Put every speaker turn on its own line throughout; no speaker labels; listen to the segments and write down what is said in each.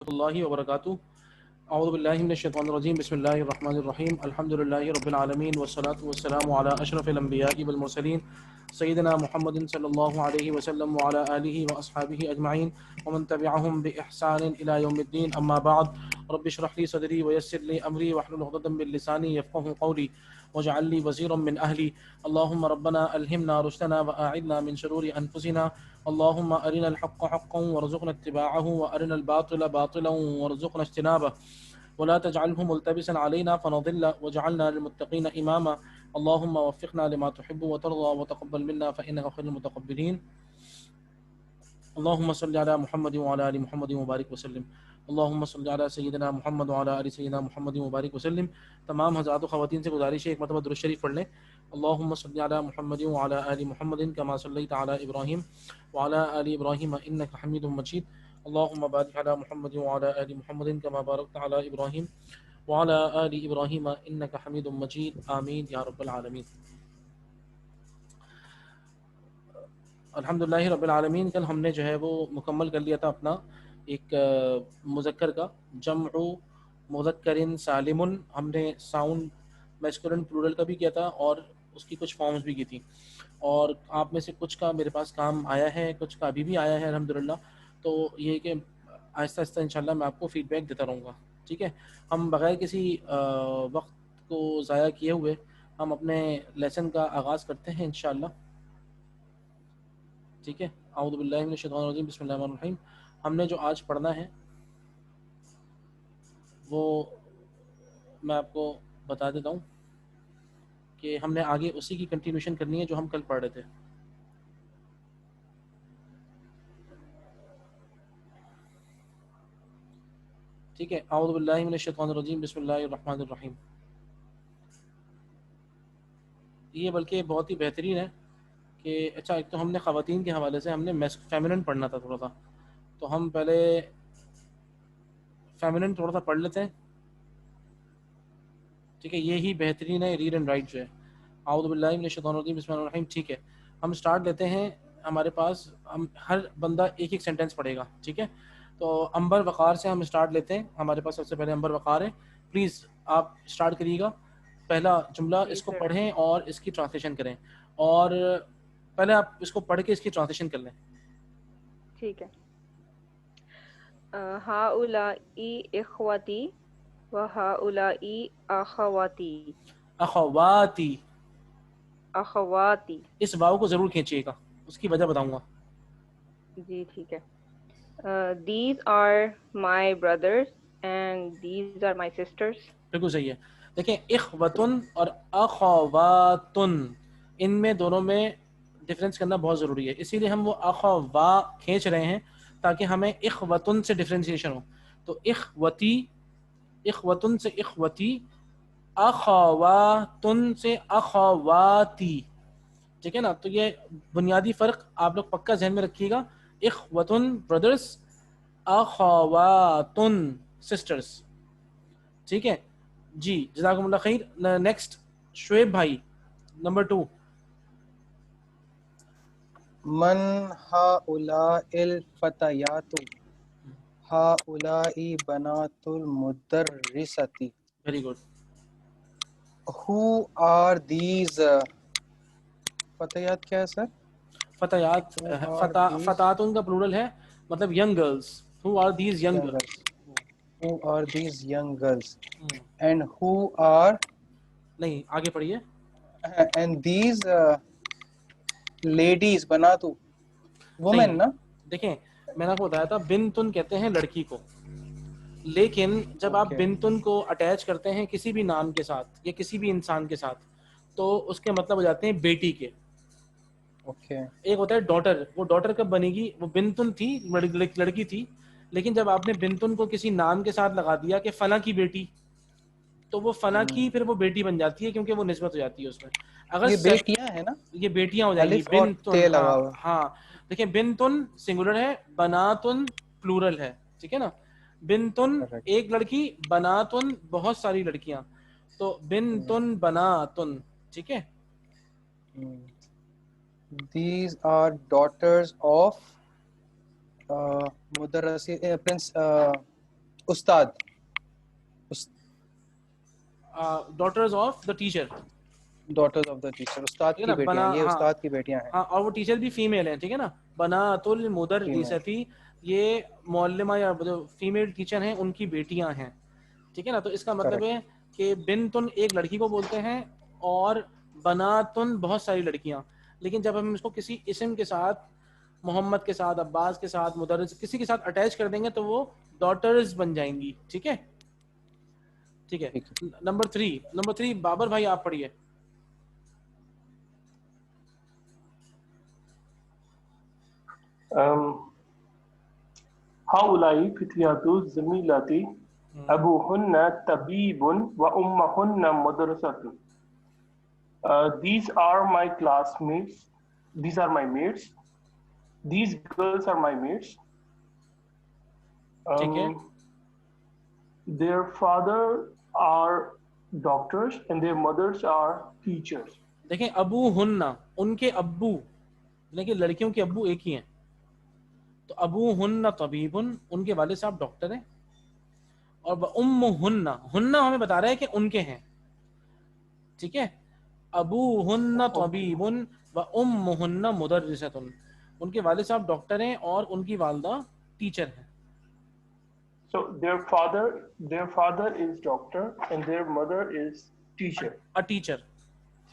الله وبركاته. أعوذ بالله من الشيطان الرجيم. بسم الله الرحمن الرحيم. الحمد لله رب العالمين والصلاة والسلام على أشرف الأنبياء والمرسلين سيدنا محمد صلى الله عليه وسلم وعلى آله وأصحابه أجمعين ومن تبعهم بإحسان إلى يوم الدين. أما بعد، رب اشرح لي صدري ويسر لي أمري واحلل عقدة من لساني يفقهوا قولي واجعل لي وزيرا من أهلي. اللهم ربنا ألهمنا رشدنا وأعذنا من شرور أنفسنا. اللهم أرنا الحق حقا وارزقنا اتباعه وأرنا الباطل باطلا وارزقنا اجتنابه ولا تجعله ملتبسا علينا فنضل واجعلنا للمتقين إماما. اللهم وفقنا لما تحب وترضى وتقبل منا فإنك خير المتقبلين. اللهم صل على محمد وعلى آل محمد وبارك وسلم. اللهم صل على سیدنا محمد وعلى آل سیدنا محمد وبارک وسلم. تمام حضرات و خواتین سے گزارش ہے ایک مرتبہ درود شریف پڑھ لیں. اللهم صل على محمد وعلى آل محمد كما صليت على إبراهيم وعلى آل إبراهيم إنك حميد مجيد. اللهم بارك على محمد وعلى آل محمد كما باركت على إبراهيم وعلى آل إبراهيم إنك حميد مجيد. آمين يا رب العالمين. الحمدللہ رب العالمین. کل ہم نے جو ہے وہ مکمل کر لیا تھا اپنا ایک مذکر کا جمع مذکر سالم. ہم نے ساؤنڈ میسکولن پلورل کا بھی کیا تھا اور اس کی کچھ فارمز بھی کی تھی، اور آپ میں سے کچھ کا میرے پاس کام آیا ہے، کچھ کا ابھی بھی آیا ہے الحمدللہ. تو یہ کہ آہستہ آہستہ انشاءاللہ میں آپ کو فیڈ بیک دیتا رہوں گا. ٹھیک ہے، ہم بغیر کسی وقت کو ضائع کیے ہوئے ہم اپنے لیسن کا آغاز کرتے ہیں انشاءاللہ. ٹھیک ہے، اعوذ باللہ من الشیطان الرجیم. بسم اللہ الرحمن الرحیم. ہم نے جو آج پڑھنا ہے وہ میں آپ کو بتا دیتا ہوں کہ ہم نے آگے اسی کی کنٹینیوشن کرنی ہے جو ہم کل پڑھ رہے تھے. ٹھیک ہے، اعوذ باللہ من الشیطان الرجیم. بسم اللہ الرحمن الرحیم. یہ بلکہ بہت ہی بہترین ہے کہ اچھا، ایک تو ہم نے خواتین کے حوالے سے ہم نے فیمنن پڑھنا تھا تھوڑا سا، تو ہم پہلے فیمنن تھوڑا سا پڑھ لیتے ہیں. ٹھیک ہے، یہی بہترین ہے ریڈ اینڈ رائٹ جو ہے. اعوذ باللہ من الشیطان الرجیم. بسم اللہ الرحمن الرحیم. ٹھیک ہے، ہم سٹارٹ لیتے ہیں. ہمارے پاس ہم ہر بندہ ایک ایک سینٹینس پڑھے گا. ٹھیک ہے، تو انبر وقار سے ہم سٹارٹ لیتے ہیں. ہمارے پاس سب سے پہلے انبر وقار ہے. پلیز آپ سٹارٹ کریے گا. پہلا جملہ اس کو پڑھیں اور اس کی ٹرانسلیشن کریں، اور پہلے آپ اس کو پڑھ کے اس کی ٹرانسلیشن کر لیں.
ٹھیک ہے. ہؤلائی اخوتی وہؤلائی اخواتی.
اخواتی،
اخواتی.
اس واو کو ضرور کھینچیے گا، اس کی وجہ بتاؤں گا.
جی ٹھیک ہے. These are my brothers and these are my sisters.
بالکل صحیح ہے. دیکھیں، اخوتن اور اخواتن، ان میں دونوں میں ڈفرینس کرنا بہت ضروری ہے. اسی لیے ہم وہ اخوا کھینچ رہے ہیں تاکہ ہمیں اخوتن سے ڈفرینسیشن ہو. تو اخوتی، اخوتن سے اخوتی، اخواتن سے اخواتی. ٹھیک ہے نا، تو یہ بنیادی فرق آپ لوگ پکا ذہن میں رکھیے گا. اخوتن برادرس، اخواتن سسٹرس. ٹھیک ہے جی، جزاکم اللہ خیر. نیکسٹ شعیب بھائی، نمبر 2.
من هؤلاء الفتيات هؤلاء بنات المدرسة.
Very good.
Who are these فتيات؟ کیا ہے سر؟
فتیات، فتاتن کا پلورل ہے، مطلب young girls. Who are these young girls؟
Who are these young girls and who are
نہیں، آگے پڑھیے.
and these ladies بناتو women نا.
دیکھیں، میں نے آپ کو بتایا تھا بنتن کہتے ہیں لڑکی کو، لیکن جب آپ بنتن کو اٹیچ کرتے ہیں کسی بھی نام کے ساتھ یا کسی بھی انسان کے ساتھ تو اس کے مطلب ہو جاتے ہیں بیٹی کے. ایک ہوتا ہے ڈاٹر. وہ ڈاٹر کب بنے گی؟ وہ بنتن تھی، لڑکی تھی، لیکن جب آپ نے بنتن کو کسی نام کے ساتھ لگا دیا کہ فلاں کی بیٹی، تو وہ فلاں کی پھر وہ بیٹی بن جاتی ہے کیونکہ وہ نسبت ہو جاتی ہے اس میں. اگر
یہ بیٹیاں ہیں نا،
یہ بیٹیاں ہو جائیں گی. بنتن، ہاں دیکھیں، بنتن سنگولر ہے، بناتن پلورل ہے. ٹھیک ہے نا، بنتن ایک لڑکی، بناتن بہت ساری لڑکیاں، تو بنتن بناتن. ٹھیک ہے.
these are daughters of مدرس پرنس استاد.
daughters of the teacher.
Daughters of the teacher. استاد
ٹھیک ہے
کی
نا,
بیٹیاں,
بنا,
یہ
ہاں
استاد کی بیٹیاں ہیں.
ہاں, اور وہ ٹیچر بھی فیمیل ہیں, ٹھیک ہے نا. بنات المدرستی, یہ معلمہ یا جو فیمیل ٹیچر ہیں ان کی بیٹیاں ہیں, ٹھیک ہے نا. تو اس کا مطلب ہے کہ بنتن ایک لڑکی کو بولتے ہیں اور بناتن بہت ساری لڑکیاں. لیکن جب ہم اس کو کسی اسم کے ساتھ, محمد کے ساتھ, عباس کے ساتھ, مدرس کسی کے ساتھ اٹیچ کر دیں گے تو وہ ڈاٹرز بن جائیں گی, ٹھیک ہے. ٹھیک ہے. نمبر 3 بابر بھائی آپ پڑھیے.
هؤلاء فتيات زميلاتي أبوهن طبيب وأمهن مدرسة. These are my classmates. These are my mates. These girls are my mates.
ٹھیک ہے.
Their father are doctors and their mothers are teachers.
دیکھیں ابو ہننا, ان کے ابو, لیکن لڑکیوں کے ابو ایک ہی ہیں. تو ابو ہننا طبیبن, ان کے والد صاحب ڈاکٹر ہیں, اور ام ہننا, ہننا ہمیں بتا رہا ہے کہ ان کے ہیں, ٹھیک ہے. ابو ہننا طبیبن و ام ہننا مدرستن, ان کے والد صاحب ڈاکٹر ہیں اور ان کی والدہ ٹیچر ہیں.
So their father is doctor and their mother is teacher.
a teacher.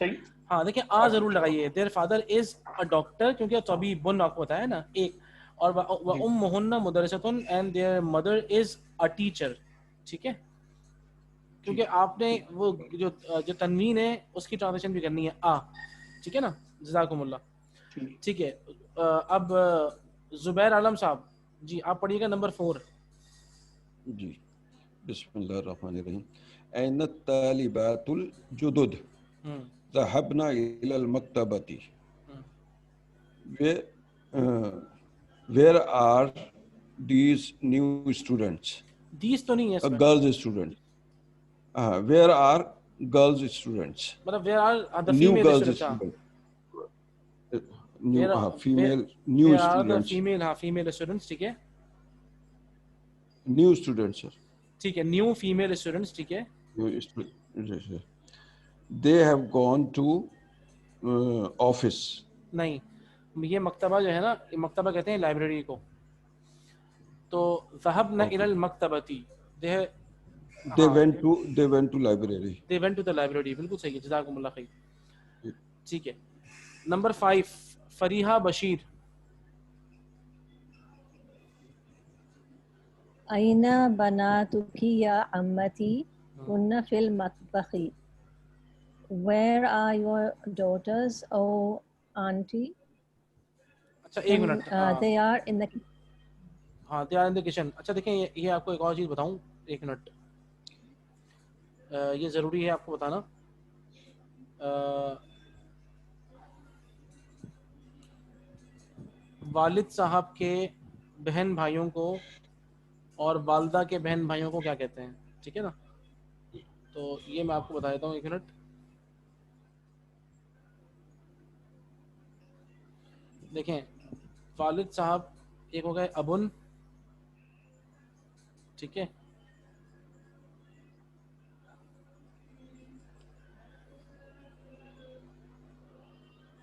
صحیح.
ہاں دیکھیں آ ضرور لگائیے. their father is a doctor, کیونکہ طبیبن آپ کو بتایا نا ایک, اور وَأُمُّهُنَّ مُدَرِّسَةٌ and their mother is a teacher, ٹھیک ہے. کیونکہ آپ نے وہ جو تنوین ہے اس کی ٹرانسلیشن بھی کرنی ہے آ, ٹھیک ہے نا. جزاکم اللہ. ٹھیک ہے. اب زبیر عالم صاحب جی آپ پڑھیے گا نمبر 4.
جی بسم اللہ الرحمن الرحیم. این الطالبات الجدد ذهبنا الى المکتبۃ. Where are these new students?
دیس تو نہیں ہے اس میں,
Girls students. Where are girls students?
مطلب where are the
New
female
girls
students.
New female new
where are the
students.
female, ہاں female students, ٹھیک ہے.
New students, sir.
ٹھیک ہے, نیو فیمیل اسٹوڈنٹس, ٹھیک ہے.
New students. They have gone to office.
نہیں, یہ مکتبہ جو ہے نا, مکتبہ کہتے ہیں لائبریری کو. تو ذهبنا الى المکتبۃ,
They went to library.
they went to the library. بالکل صحیح ہے, جزاکم اللہ خیر. ٹھیک ہے. نمبر 5 فریحہ بشیر.
أين بناتك يا عمتي؟ هن في المطبخ. Where are your daughters, oh auntie?
اچھا ایک minute,
They are in the
ہاں they are in the kitchen. اچھا دیکھیں یہ آپ کو ایک اور چیز بتاؤں, ایک منٹ, یہ ضروری ہے آپ کو بتانا. والد صاحب کے بہن بھائیوں کو اور والدہ کے بہن بھائیوں کو کیا کہتے ہیں, ٹھیک ہے نا. تو یہ میں آپ کو بتا دیتا ہوں, ایک منٹ. دیکھیں والد صاحب ایک ہو گئے ابن, ٹھیک ہے.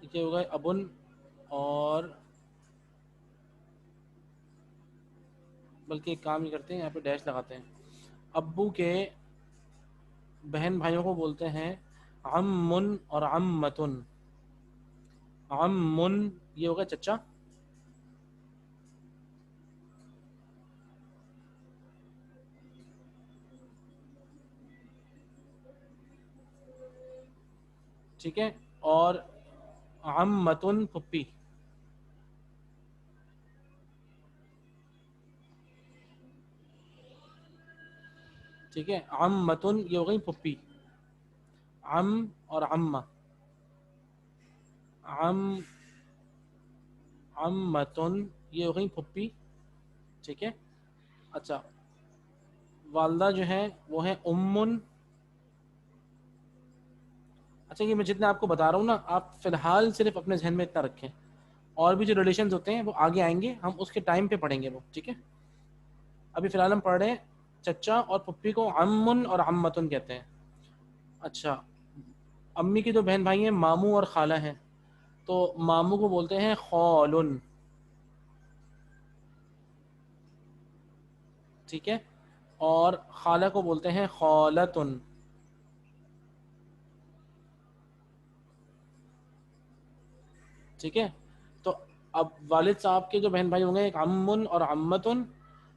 یہ ہو گئے ابن, اور بلکہ ایک کام ہی کرتے ہیں, یہاں پہ ڈیش لگاتے ہیں. ابو کے بہن بھائیوں کو بولتے ہیں عمن اور عمتن. عمن یہ ہوگا چچا, ٹھیک ہے, اور عمتن پھپھی. ٹھیک ہے, عمتن یہ ہو گئی پھپھی. عم اور عمہ, عمتن یہ ہو گئی پھپھی, ٹھیک ہے. اچھا والدہ جو ہیں وہ ہیں امن. اچھا یہ میں جتنے آپ کو بتا رہا ہوں نا, آپ فی الحال صرف اپنے ذہن میں اتنا رکھیں, اور بھی جو ریلیشنز ہوتے ہیں وہ آگے آئیں گے, ہم اس کے ٹائم پہ پڑھیں گے وہ, ٹھیک ہے. ابھی فی الحال ہم پڑھ رہے ہیں چچا اور پھپھی کو عمن اور عمتن کہتے ہیں. اچھا امی کے جو بہن بھائی ہیں ماموں اور خالہ ہیں, تو ماموں کو بولتے ہیں خالن, ٹھیک ہے, اور خالہ کو بولتے ہیں خالتن. ٹھیک ہے, تو اب والد صاحب کے جو بہن بھائی ہوں گے ایک عمن اور عمتن,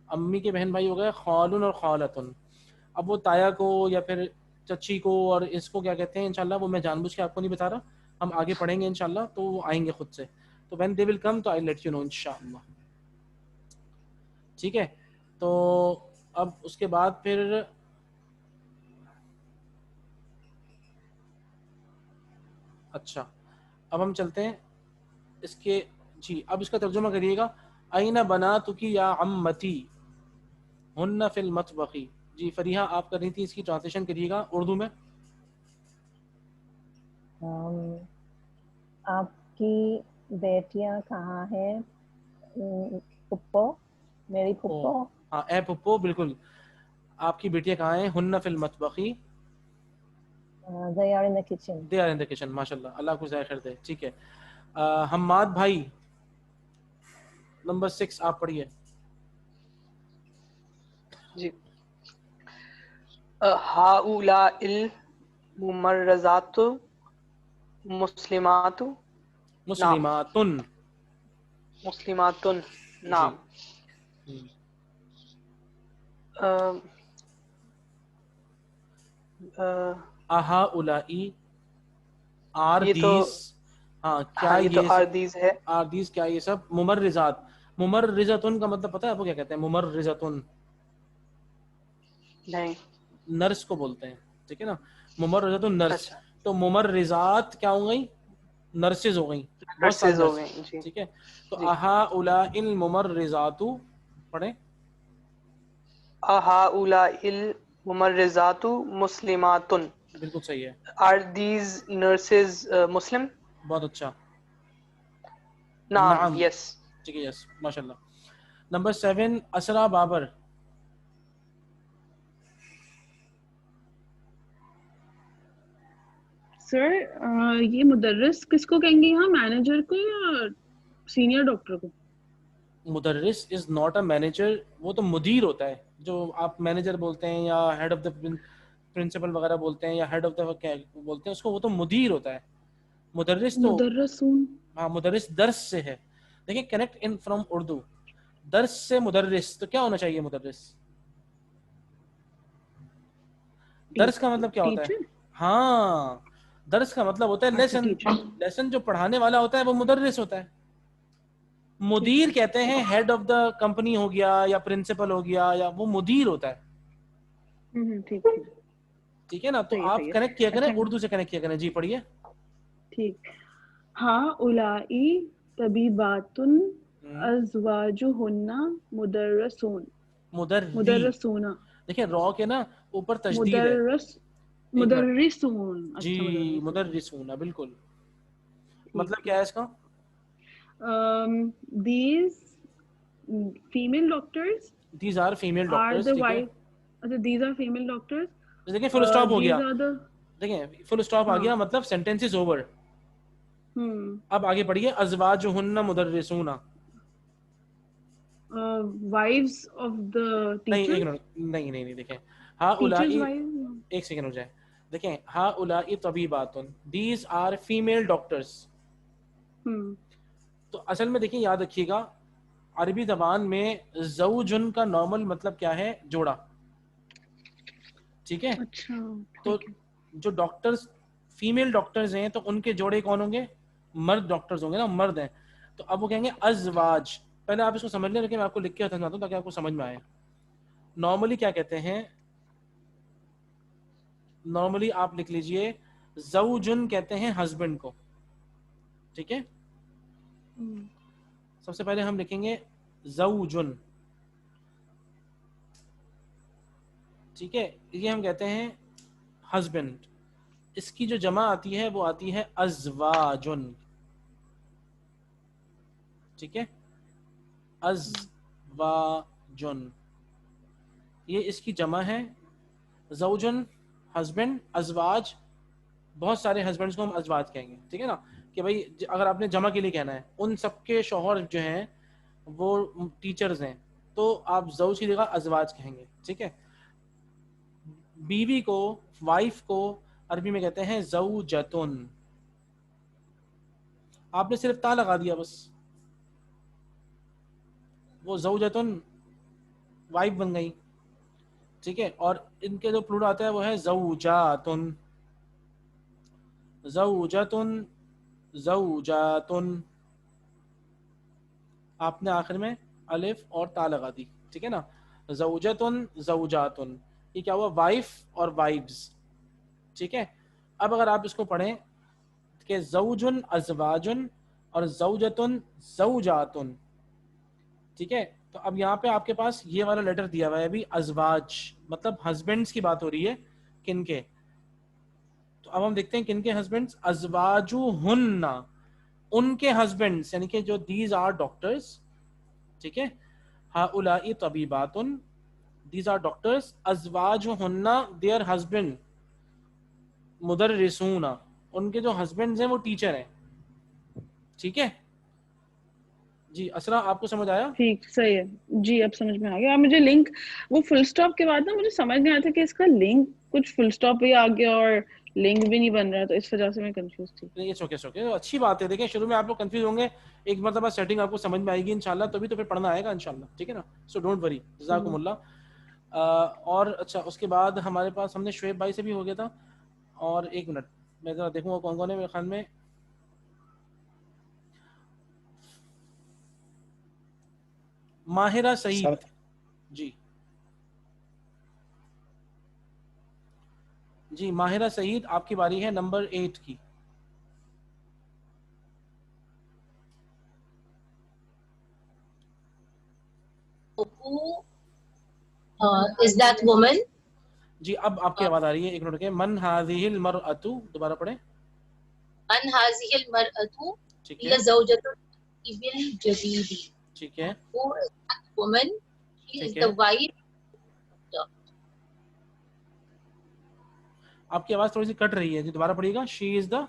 امی کے بہن بھائی ہو گئے خالن اور خالتن. اب وہ تایا کو یا پھر چچی کو اور اس کو کیا کہتے ہیں انشاءاللہ وہ میں جان بوجھ کے آپ کو نہیں بتا رہا, ہم آگے پڑھیں گے انشاءاللہ تو وہ آئیں گے خود سے, تو when they will come تو I'll let you know انشاءاللہ. ٹھیک ہے, تو اب اس کے بعد پھر اچھا اب ہم چلتے ہیں اس کے, جی اب اس کا ترجمہ کریے گا. این بناتکی یا عمتی ہن فی المطبخ. جی فریحہ آپ کر رہی تھی, اس کی ٹرانسلیشن کریے گا اردو میں.
آپ کی بیٹیاں کہاں ہیں پھپھو, میری پھپھو.
ہاں اے پھپھو, بالکل آپ کی بیٹیاں کہاں ہیں, ہن فی المطبخ,
they are in the kitchen.
They are in the kitchen. ماشاء اللہ, اللہ کو ذائقہ خیر دے. ٹھیک ہے, حماد بھائی نمبر 6 آپ پڑھیے.
جی ہؤلاء الممرضات مسلمات
مسلماتن.
مسلماتن نعم.
اہؤلائی آر
یہ تو
دیز, ہاں کیا
یہ تو
یہ
آردیز ہے.
آر دیز کیا یہ سب ممرزات. ممرزتن کا مطلب پتہ ہے آپ کو کیا کہتے ہیں؟ ممرزتن
نہیں
نرس کو بولتے ہیں, ٹھیک ہے نا, ممرزتن نرس.
اچھا
تو ممرزات کیا ہو گئی, نرسز ہو گئیں, بہت سارے
نرسز ہو
نرس.
گئیں. جی
ٹھیک ہے, تو
جی
اہؤلاء الممرزات پڑھیں.
اہؤلاء الممرضات مسلمات.
بالکل صحیح ہے,
Are these nurses Muslim?
بہت اچھا.
نعم
نعم,
yes.
ٹھیک ہے, یس ماشاء اللہ. نمبر 7 اسرا بابر.
سر یہ مدرس کس کو کہیں گے یہاں, مینیجر کو یا سینئر ڈاکٹر کو؟
مدرس از ناٹ اے مینیجر, وہ تو مدیر ہوتا ہے, جو آپ مینیجر بولتے ہیں یا ہیڈ آف دا پرنسپل وغیرہ بولتے ہیں یا ہیڈ آف دا بولتے ہیں اس کو, وہ تو مدیر ہوتا ہے. مدرس تو
مدرسون.
ہاں مدرس درس سے ہے. دیکھیں کنیکٹ ان فرام اردو, درس سے مدرس, تو کیا ہونا چاہیے مدرس؟ درس کا مطلب کیا ہوتا ہے؟
ٹیچر.
ہاں درس کا مطلب ہوتا ہے
اچھا
لیسن.
ٹیچر.
لیسن جو پڑھانے والا ہوتا ہے وہ مدرس ہوتا ہے. مدیر کہتے ہیں ہیڈ آف دا کمپنی ہو گیا یا پرنسپل ہو گیا, یا وہ مدیر ہوتا ہے.
ٹھیک ٹھیک
ٹھیک ہے نا, تو
صحیح
آپ
صحیح ہے.
کنیکٹ کیا کریں,
اچھا
اردو سے کنیکٹ کیا کریں. جی پڑھیے.
ٹھیک. ہؤلاء طبیبات ازواجہن مدرسون. مدرسون.
دیکھیں رو کے نا اوپر تشدید ہے. ایک منٹ,
مدرسون.
جی مدرسون, بالکل. مطلب کیا ہے اس کا؟
These female doctors
these are female
are
doctors.
the
ٹھیک ہے,
wife. اچھا these are female doctors.
دیکھیں فل اسٹاپ ہو گیا.
These are the
دیکھیں فل اسٹاپ آ گیا, مطلب سینٹینس از اوور. اب آگے پڑھیے. ازواجہن مدرسون.
wives of the
نہیں ایک
teachers.
منٹ, نہیں دیکھیں ہؤلاء,
Teachers wives.
ایک سیکنڈ ہو جائے. دیکھیں ہؤلاء طبیبات, دیز آر فیمیل ڈاکٹرز. تو اصل میں دیکھیں یاد رکھیے گا, عربی زبان میں زوجن کا نارمل مطلب کیا ہے؟ جوڑا. ٹھیک ہے,
اچھا
تو جو ڈاکٹرز فیمیل ڈاکٹرز ہیں تو ان کے جوڑے کون ہوں گے؟ مرد ڈاکٹرز ہوں گے نا, مرد ہیں. تو اب وہ کہیں گے ازواج. پہلے آپ اس کو سمجھ لیں, لیکن میں آپ کو لکھ کے سمجھاتا ہوں تاکہ آپ کو سمجھ میں آئے. نارملی کیا کہتے ہیں, نارملی آپ لکھ لیجئے زوجن کہتے ہیں ہسبینڈ کو. ٹھیک ہے, سب سے پہلے ہم لکھیں گے زوجن. ٹھیک ہے, یہ ہم کہتے ہیں ہسبینڈ. اس کی جو جمع آتی ہے وہ آتی ہے ازواجن. ٹھیک ہے, ازواجن. یہ اس کی جمع ہے. زوجن ہسبینڈ, ازواج بہت سارے ہسبینڈس کو ہم ازواج کہیں گے, ٹھیک ہے نا, کہ بھائی اگر آپ نے جمع کے لیے کہنا ہے ان سب کے شوہر جو ہیں وہ ٹیچرز ہیں تو آپ زوج کی جگہ ازواج کہیں گے, ٹھیک ہے. بیوی کو, وائف کو عربی میں کہتے ہیں زوجتن. آپ نے صرف تا لگا دیا بس, وہ زوجتن وائف بن گئی, ٹھیک ہے. اور ان کے جو پلورل آتا ہے وہ ہے زوجاتن, زوجتن, زوجاتن. آپ نے آخر میں الف اور تا لگا دی, ٹھیک ہے نا. زوجتن, زوجاتن, یہ کیا ہوا, وائف اور وائفز, ٹھیک ہے. اب اگر آپ اس کو پڑھیں کہ زوجن ازواجن اور زوجتن زوجاتن, ٹھیک ہے. تو اب یہاں پہ آپ کے پاس یہ والا لیٹر دیا ہوا ہے ابھی, ازواج مطلب ہسبینڈس کی بات ہو رہی ہے, کن کے. تو اب ہم دیکھتے ہیں کن کے ہسبینڈس, ازواجہن, ان کے ہسبینڈس, یعنی کہ جو دیز آر ڈاکٹرز, ٹھیک ہے. ہؤلاء طبیبات, دیز آر ڈاکٹرز. ازواجہن, دیئر ہسبینڈ. مدرسون, ان کے جو ہسبینڈز ہیں وہ ٹیچر ہیں, ٹھیک ہے. جی اسرا آپ کو سمجھ آیا؟
ٹھیک, صحیح ہے جی, اب سمجھ میں آ گیا. مجھے لنک وہ فل اسٹاپ کے بعد نا مجھے سمجھ نہیں آیا تھا کہ اس کا لنک کچھ فل اسٹاپ بھی آ گیا اور لنک بھی نہیں بن رہا, تو اس وجہ سے میں کنفیوز تھی.
اچھی بات ہے. دیکھیں شروع میں آپ لوگ کنفیوز ہوں گے, ایک مرتبہ سیٹنگ آپ کو سمجھ میں آئے گی انشاءاللہ, تبھی تو پھر پڑھنا آئے گا انشاءاللہ, ٹھیک ہے نا. سو ڈونٹ وری, جزاکم اللہ. اور اچھا اس کے بعد ہمارے پاس ہم نے شعیب بھائی سے بھی ہو گیا تھا. اور ایک منٹ میں ذرا دیکھوں گا کون کون ہے میرے خیال میں. ماہرہ سعید, جی جی ماہرہ سعید آپ کی باری ہے نمبر 8 کی.
Is that woman?
جی اب آپ کی آواز آ رہی ہے, ایک منٹ کے. من هذه المرأة, دوبارہ پڑھیں.
من هذه المرأة
ٹھیک ہے,
هي زوجة الطبيب الجديد.
ٹھیک ہے,
Who is that woman? She is
ٹھیک
the
ہے.
wife.
آپ کی آواز تھوڑی سی کٹ رہی ہے, جی دوبارہ پڑھیے گا. She is the,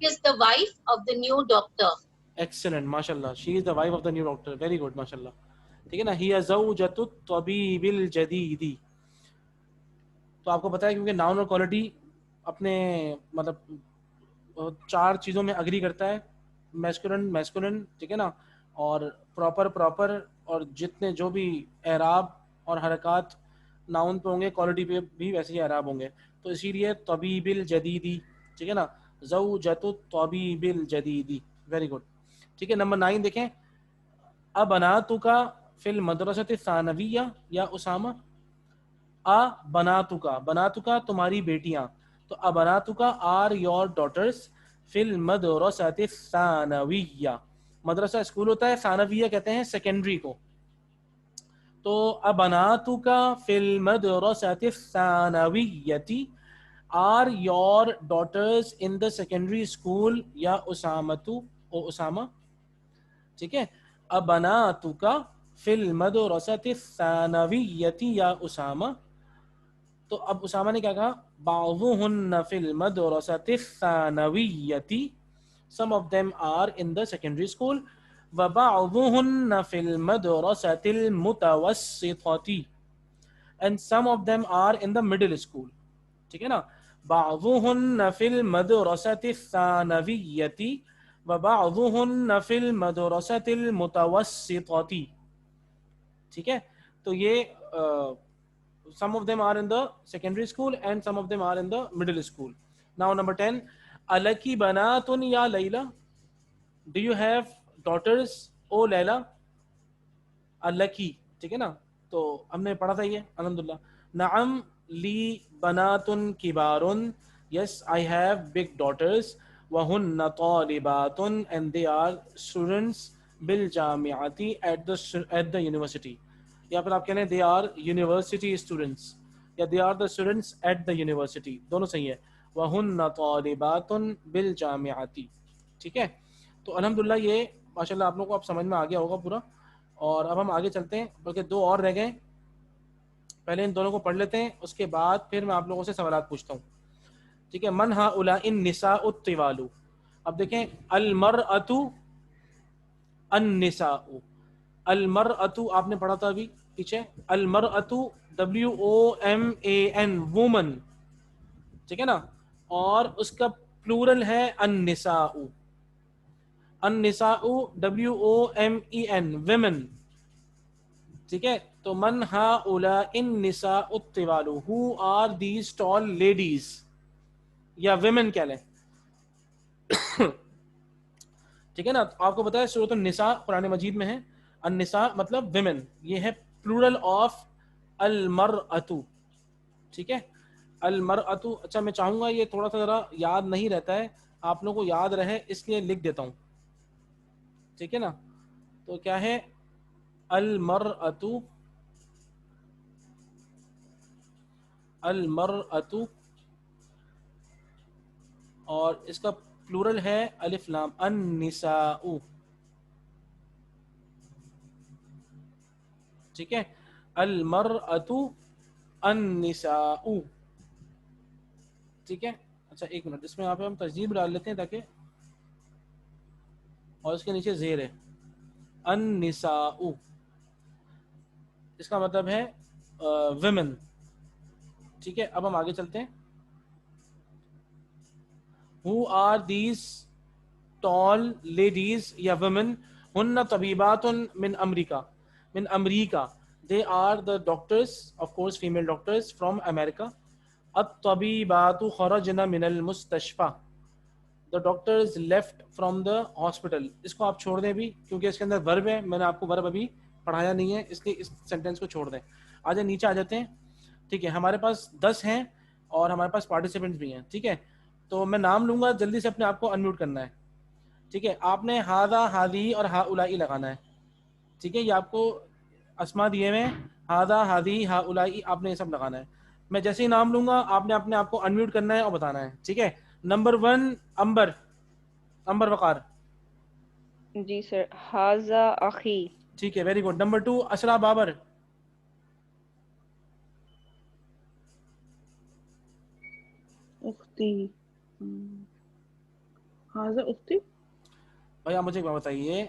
She is the wife of the new doctor.
Excellent, ماشاء اللہ. She is the wife of the new doctor, very good, ماشاء اللہ, ٹھیک ہے نا. ہی زوجۃ الطبیب الجدید. تو آپ کو پتا ہے کیونکہ ناؤن اور کوالٹی اپنے مطلب 4 چیزوں میں اگری کرتا ہے, میسکولن میسکولن, ٹھیک ہے نا, اور پراپر پراپر, اور جتنے جو بھی اعراب اور حرکات ناؤن پہ ہوں گے کوالٹی پہ بھی ویسے ہی اعراب ہوں گے. تو اسی لیے طبیب الجدیدی, ٹھیک ہے نا, زوجۃ الطبیب الجدیدی, ویری گڈ, ٹھیک ہے. نمبر 9 دیکھیں. ابناتک فی المدرسۃ الثانویہ یا اسامہ. بناتک, بناتک تمہاری بیٹیاں, تو ابناتک آر یور ڈاٹرز فی المدرسۃ الثانویہ. مدرسہ اسکول ہوتا ہے, ثانویہ کہتے ہیں سیکنڈری کو. تو ابناتک فی المدرسۃ الثانویۃ are your daughters in the secondary school یا اسامۃ, او اسامہ, ٹھیک ہے. ابناتک فی المدرسۃ الثانویۃ یا اسامہ. تو اب اسامہ نے کیا کہا, بعضہن فی المدرسۃ الثانویۃ, some of them are in the secondary school, وبعضہن فی المدرسۃ المتوسطۃ, and some of them are in the middle school, ٹھیک ہے نا. بعضہن فی المدرسۃ الثانویۃ وبعضہن فی المدرسۃ المتوسطۃ, ٹھیک ہے. تو یہ some of them are in the secondary school and some of them are in the middle school. Now number 10, alaki banatun ya Layla, do you have daughters o Layla. alaki, ٹھیک ہے نا. تو ہم نے پڑھا تھا یہ الحمدللہ. نعم لی بناتن کبارن, yes I have big daughters, وہن طالبات and they are students بالجامعۃ at the university, یا پھر آپ کہہ لیں دے آر یونیورسٹی اسٹوڈنٹس, یا they are the students at the university, دونوں صحیح ہے. وَهُنَّ طَالِبَاتٌ بِالْجَامِعَةِ, ٹھیک ہے. تو الحمدللہ یہ ماشاء اللہ آپ لوگوں کو اب سمجھ میں آ گیا ہوگا پورا. اور اب ہم آگے چلتے ہیں, بلکہ 2 اور رہ گئے. پہلے ان دونوں کو پڑھ لیتے ہیں, اس کے بعد پھر میں آپ لوگوں سے سوالات پوچھتا ہوں. ٹھیک ہے, من ہؤلاء النساء الطوال. اب دیکھیں المرأۃ النساء, المرأۃ آپ نے پڑھا تھا ابھی پیچھے, المرأۃ WOMAN وومن, ٹھیک ہے نا, اور اس کا پلورل ہے النساء, النساء WOMEN ویمن, ٹھیک ہے. تو من ہؤلاء النساء الطوال, who are these tall ladies, یا ویمن کہہ لیں, ٹھیک ہے نا. آپ کو پتا ہے سورۃ النساء قرآن مجید میں ہے, النساء مطلب ویمن, یہ ہے پلورل آف المرأۃ, ٹھیک ہے, المرأۃ. اچھا میں چاہوں گا یہ تھوڑا سا ذرا یاد نہیں رہتا ہے, آپ لوگوں کو یاد رہے اس لیے لکھ دیتا ہوں, ٹھیک ہے نا. تو کیا ہے المرأۃ, المرأۃ, اور اس کا پلورل ہے الف لام النساء, ٹھیک ہے, المرأۃ النساء, ٹھیک ہے. اچھا ایک منٹ, اس میں یہاں پہ ہم تجزیب ڈال لیتے ہیں تاکہ, اور اس کے نیچے زیر ہے النساء, اس کا مطلب ہے ویمن, ٹھیک ہے. اب ہم آگے چلتے ہیں. Who are these tall ladies یا women, ہن طبیبات من امریکہ, من امریکہ, they are the doctors, of course female doctors from America. الطبیبات خرجن من المستشفى, the doctors left from the hospital. اس کو آپ چھوڑ دیں بھی کیونکہ اس کے اندر ورب ہے, میں نے آپ کو ورب ابھی پڑھایا نہیں ہے, اس لیے اس سینٹینس کو چھوڑ دیں. آجائیں نیچے آ جاتے ہیں, ٹھیک ہے. ہمارے پاس 10 ہیں اور ہمارے پاس پارٹیسپینٹس بھی ہیں, ٹھیک ہے. تو میں نام لوں گا, جلدی سے اپنے آپ کو انمیوٹ کرنا ہے, ٹھیک ہے. آپ نے ہاذا, ہادی اور ہؤلاء لگانا ہے, ٹھیک ہے. یہ آپ کو اسما دیے ہوئے, ہاذا, ہادی, ہؤلاء, آپ نے یہ سب لگانا ہے. میں جیسے ہی نام لوں گا آپ نے اپنے آپ کو انمیوٹ کرنا ہے اور بتانا ہے, ٹھیک ہے. نمبر 1 امبر, امبر وقار.
جی سر, ہاذا اخی.
ٹھیک ہے, ویری گڈ. نمبر 2 اسرا بابر.
اختی, ہاذا اختی.
بھائی آپ مجھے بتائیے,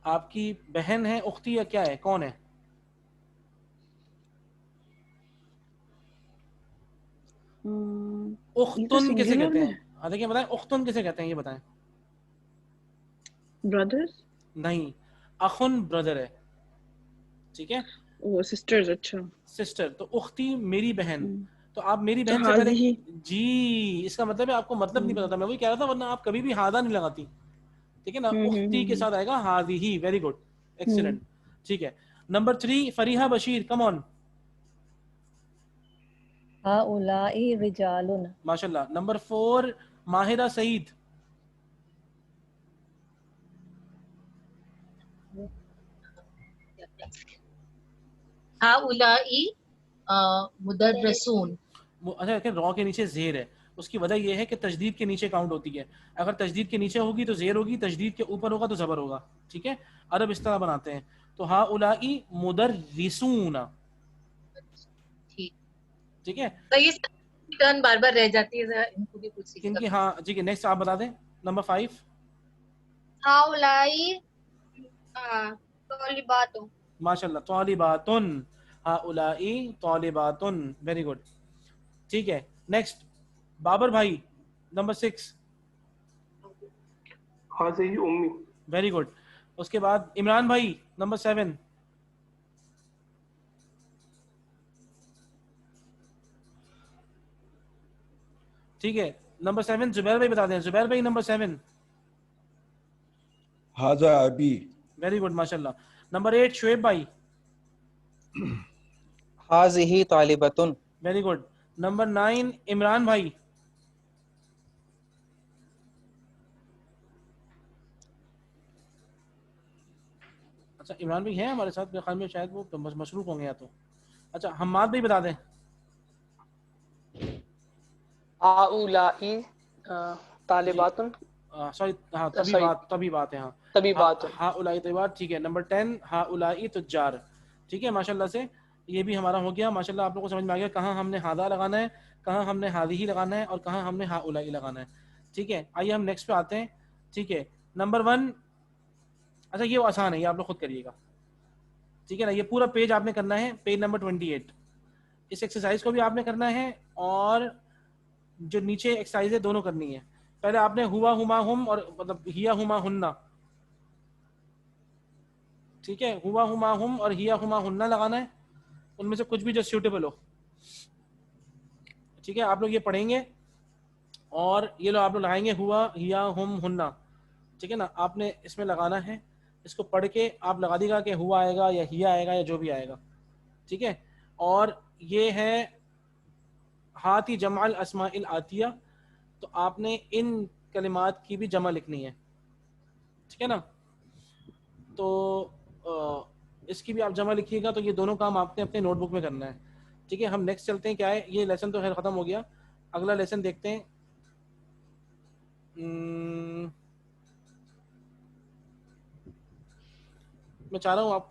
آپ کی بہن ہے, اختی یا کیا ہے, کون ہے؟ اختن کسے کہتے ہیں؟ دیکھیں بتائیں, اختن کسے کہتے ہیں یہ بتائیں.
برادرز
نہیں, اخن بردر ہے, ٹھیک ہے.
وہ سسٹرز. اچھا
سسٹر, تو اختی میری بہن. تو آپ میری
تو
بہن سے پہلے,
ہی
جی اس کا مطلب ہے آپ کو مطلب نہیں پتا تھا, میں وہی کہہ رہا تھا, ورنہ آپ کبھی بھی ہاذا نہیں لگاتی, ٹھیک ہے نا. اختی کے ساتھ آئے گا ہاذیہ. ویری گڈ, ایکسیلنٹ, ٹھیک ہے. نمبر 3 فریحہ بشیر, کم آن.
هؤلاء رجال.
ماشاء اللہ. نمبر 4 ماہرہ سعید.
هؤلاء مدرسون.
اچھا دیکھیں را کے نیچے زیر ہے, اس کی وجہ یہ ہے کہ تشدید کے نیچے کاؤنٹ ہوتی ہے. اگر تشدید کے نیچے ہوگی تو زیر ہوگی, تشدید کے اوپر ہوگا تو زبر ہوگا, ٹھیک ہے. عرب اس طرح بناتے ہیں. تو ہؤلاء مدرسون, ٹھیک ہے.
تو یہ ٹرن بار بار رہ جاتی ہے, ان کو بھی کچھ سیکھنا.
کیونکہ ہاں ٹھیک ہے, نیکسٹ آپ بتا دیں. نمبر 5
هؤلاء طالبات.
ماشاء اللہ, طالباتن, ہؤلاء طالباتن, ویری گڈ, ٹھیک ہے. نیکسٹ بابر بھائی, نمبر 6
هذه أمي.
Very good. اس کے بعد عمران بھائی, نمبر 7 ٹھیک ہے. نمبر 7 زبیر بھائی بتا دیں. زبیر بھائی نمبر 7.
هذا أبي.
ویری گڈ, ماشاء اللہ. نمبر 8 شعیب بھائی.
هذه طالبة.
Very good. نمبر 9 عمران بھائی. اچھا عمران بھائی ہیں ہمارے ساتھ, میرے خیال میں شاید وہ مصروف ہوں گے یا تو. اچھا حماد بھائی بتا دیں.
هؤلاء طالبات.
سوری ہاں تبھی بات ہے, ہاں
طبیبات.
ہؤلاء طبیبات, ٹھیک ہے. نمبر 10 ہؤلاء تجار, ٹھیک ہے ماشاء اللہ سے. یہ بھی ہمارا ہو گیا ماشاءاللہ. آپ لوگوں کو سمجھ میں آ گیا کہاں ہم نے ہاذا لگانا ہے, کہاں ہم نے ہاذیہ لگانا ہے, اور کہاں ہم نے ہاؤلائی لگانا ہے. ٹھیک ہے, آئیے ہم نیکسٹ پہ آتے ہیں. ٹھیک ہے, نمبر 1. اچھا یہ آسان ہے, یہ آپ لوگ خود کریے گا. ٹھیک ہے نا, یہ پورا پیج آپ نے کرنا ہے, پیج نمبر 28. اس ایکسرسائز کو بھی آپ نے کرنا ہے اور جو نیچے ایکسرسائز ہے دونوں کرنی ہے. پہلے آپ نے ہوا ہما ہم اور مطلب ہیا ہما ہننا, ٹھیک ہے, ہوا ہما ہم اور ہیا ہما ہننا لگانا ہے, ان میں سے کچھ بھی جو سیوٹیبل ہو. ٹھیک ہے, آپ لوگ یہ پڑھیں گے اور یہ لو آپ لوگ لگائیں گے ہوا ہیا ہم ہننا. ٹھیک ہے نا, آپ نے اس میں لگانا ہے, اس کو پڑھ کے آپ لگا دیے گا کہ ہوا آئے گا یا ہیا آئے گا یا جو بھی آئے گا. ٹھیک ہے, اور یہ ہے ہاتی جمع الاسماء الاتیہ, تو آپ نے ان کلمات کی بھی جمع لکھنی ہے. ٹھیک ہے نا, تو اس کی بھی آپ جمع لکھیے گا. تو یہ دونوں کام آپ نے اپنے نوٹ بک میں کرنا ہے. ٹھیک ہے, ہم نیکسٹ چلتے ہیں. کیا ہے یہ لیسن تو خیر ختم ہو گیا, اگلا لیسن دیکھتے ہیں. میں چاہ رہا ہوں آپ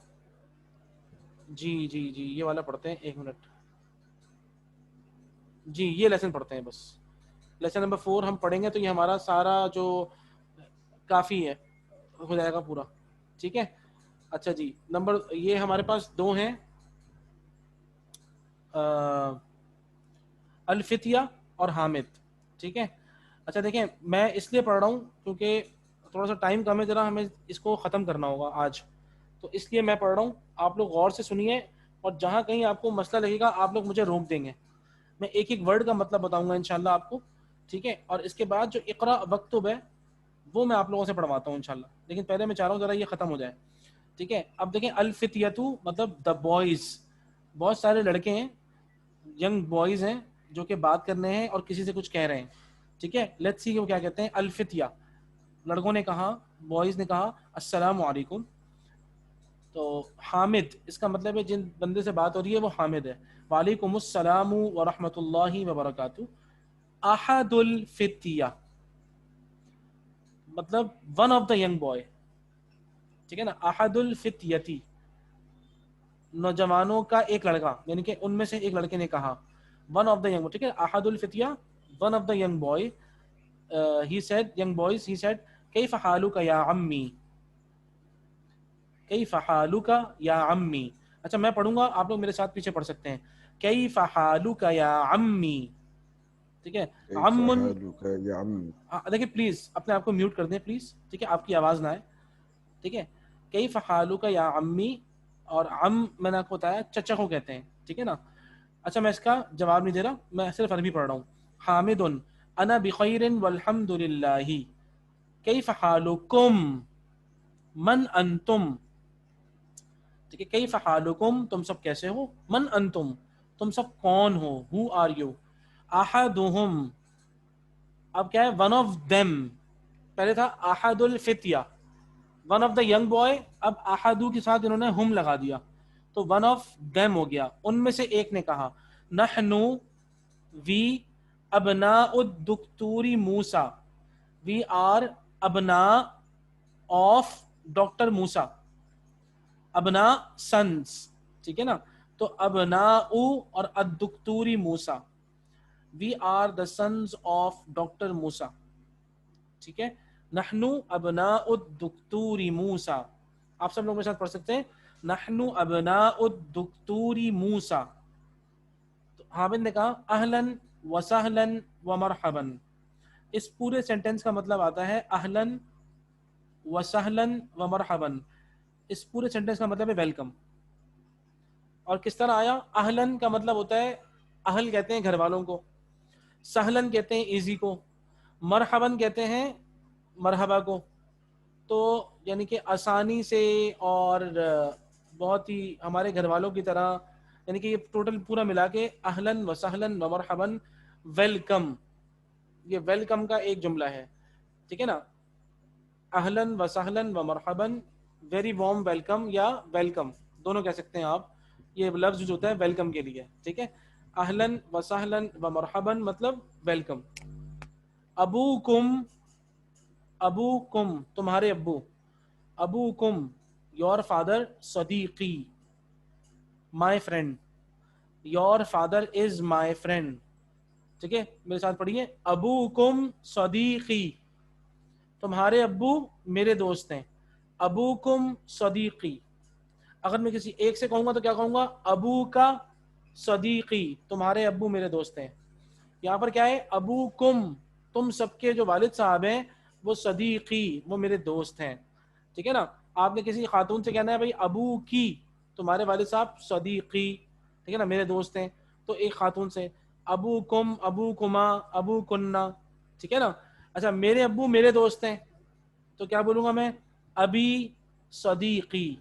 جی یہ والا پڑھتے ہیں, 1 منٹ. جی یہ لیسن پڑھتے ہیں بس. لیسن نمبر 4 ہم پڑھیں گے تو یہ ہمارا سارا جو کافی ہے ہو جائے گا پورا. ٹھیک ہے, اچھا جی, نمبر یہ ہمارے پاس 2 ہیں, الفتیہ اور حامد. ٹھیک ہے, اچھا دیکھیں میں اس لیے پڑھ رہا ہوں کیونکہ تھوڑا سا ٹائم کم ہے, ذرا ہمیں اس کو ختم کرنا ہوگا آج, تو اس لیے میں پڑھ رہا ہوں. آپ لوگ غور سے سنیے, اور جہاں کہیں آپ کو مسئلہ لگے گا آپ لوگ مجھے روک دیں گے. میں ایک ایک ورڈ کا مطلب بتاؤں گا انشاءاللہ آپ کو. ٹھیک ہے, اور اس کے بعد جو اقرا وکتب ہے وہ میں آپ لوگوں سے پڑھواتا ہوں انشاءاللہ, لیکن پہلے میں چاہ رہا ہوں ذرا یہ ختم ہو جائے. ٹھیک ہے, اب دیکھیں الفتیتو مطلب دا بوائز, بہت سارے لڑکے ہیں, ینگ بوائز ہیں جو کہ بات کرنے ہیں اور کسی سے کچھ کہہ رہے ہیں. ٹھیک ہے, لیٹس سی وہ کیا کہتے ہیں. الفتیہ, لڑکوں نے کہا, بوائز نے کہا السلام علیکم. تو حامد اس کا مطلب ہے جن بندے سے بات ہو رہی ہے وہ حامد ہے. وعلیکم السلام ورحمۃ اللہ وبرکاتہ. احد الفتیہ مطلب one of the young boy. ٹھیک ہے نا, احد الفتیتی نوجوانوں کا ایک لڑکا, یعنی کہ ان میں سے ایک لڑکے نے کہا, ون آف دا ینگ. ٹھیک ہے, احد الفتیہ one of the young boy. he said, young boys, he said کیف حالک یا عمی, کیف حالک یا عمی. اچھا میں پڑھوں گا, آپ لوگ میرے ساتھ پیچھے پڑھ سکتے ہیں. کیف حالک یا عمی. ٹھیک ہے, عم, دیکھیں پلیز اپنے آپ کو میوٹ کر دیں پلیز. ٹھیک ہے, آپ کی آواز نہ آئے. ٹھیک ہے, کیف حالک یا عمی, اور عم میں نے آپ کو بتایا چچا کو کہتے ہیں. ٹھیک ہے نا. اچھا میں اس کا جواب نہیں دے رہا, میں صرف عربی پڑھ رہا ہوں. حامد انا بخیر والحمد للہ. کیف حالکم, من انتم. ٹھیک ہے, کیف حالکم تم سب کیسے ہو, من انتم تم سب کون ہو, who are you. احدہم, اب کیا ہے, ون آف them, پہلے تھا احد الفتیہ one of the young boy, اب احدو کے ساتھ انہوں نے ہم لگا دیا تو ون آف them ہو گیا. ان میں سے ایک نے کہا نحنو وی ابناء الدکتور موسیٰ, وی آر ابناء آف ڈاکٹر موسیٰ, ابناء سنس. ٹھیک ہے نا, تو ابناء اور الدکتور Musa, we are the sons of doctor Musa. ٹھیک ہے, نحنو ابناء الدکتور موسیٰ. آپ سب لوگ میرے ساتھ پڑھ سکتے ہیں, نحنو ابناء الدکتور موسیٰ. تو حامد نے کہا اہلاً وسہلاً ومرحباً. اس پورے سینٹینس کا مطلب آتا ہے اہلاً وسہلاً ومرحباً. اس پورے سینٹینس کا مطلب ہے ویلکم. اور کس طرح آیا, اہلاً کا مطلب ہوتا ہے اہل کہتے ہیں گھر والوں کو, سہلاً کہتے ہیں ایزی کو, مرحباً کہتے ہیں مرحبا کو. تو یعنی کہ آسانی سے اور بہت ہی ہمارے گھر والوں کی طرح, یعنی کہ یہ ٹوٹل پورا ملا کے اہلاً وسہلاً ومرحباً ویلکم, یہ ویلکم کا ایک جملہ ہے. ٹھیک ہے نا, اہلاً وسہلاً ومرحباً, ویری وارم ویلکم یا ویلکم دونوں کہہ سکتے ہیں آپ. یہ لفظ جو ہوتا ہے ویلکم کے لیے. ٹھیک ہے, اہلاً وسہلاً ومرحباً مطلب ویلکم. ابوکم, ابوکم تمہارے ابو, ابوکم your father, Siddiqui my friend. Your father is my friend. ٹھیک ہے, میرے ساتھ پڑھیے. ابوکم صدیقی, تمہارے ابو میرے دوست ہیں. ابوکم صدیقی. اگر میں کسی ایک سے کہوں گا تو کیا کہوں گا؟ ابو کا صدیقی, تمہارے ابو میرے دوست ہیں. یہاں پر کیا ہے؟ ابوکم, تم سب کے جو والد صاحب ہیں وہ صدیقی, وہ میرے دوست ہیں. ٹھیک ہے نا. آپ نے کسی خاتون سے کہنا ہے بھائی ابو کی, تمہارے والد صاحب صدیقی, ٹھیک ہے نا, میرے دوست ہیں. تو ایک خاتون سے ابوکم, ابوکما, ابو کننا, ٹھیک ہے نا. اچھا, میرے ابو میرے دوست ہیں تو کیا بولوں گا میں؟ ابی صدیقی,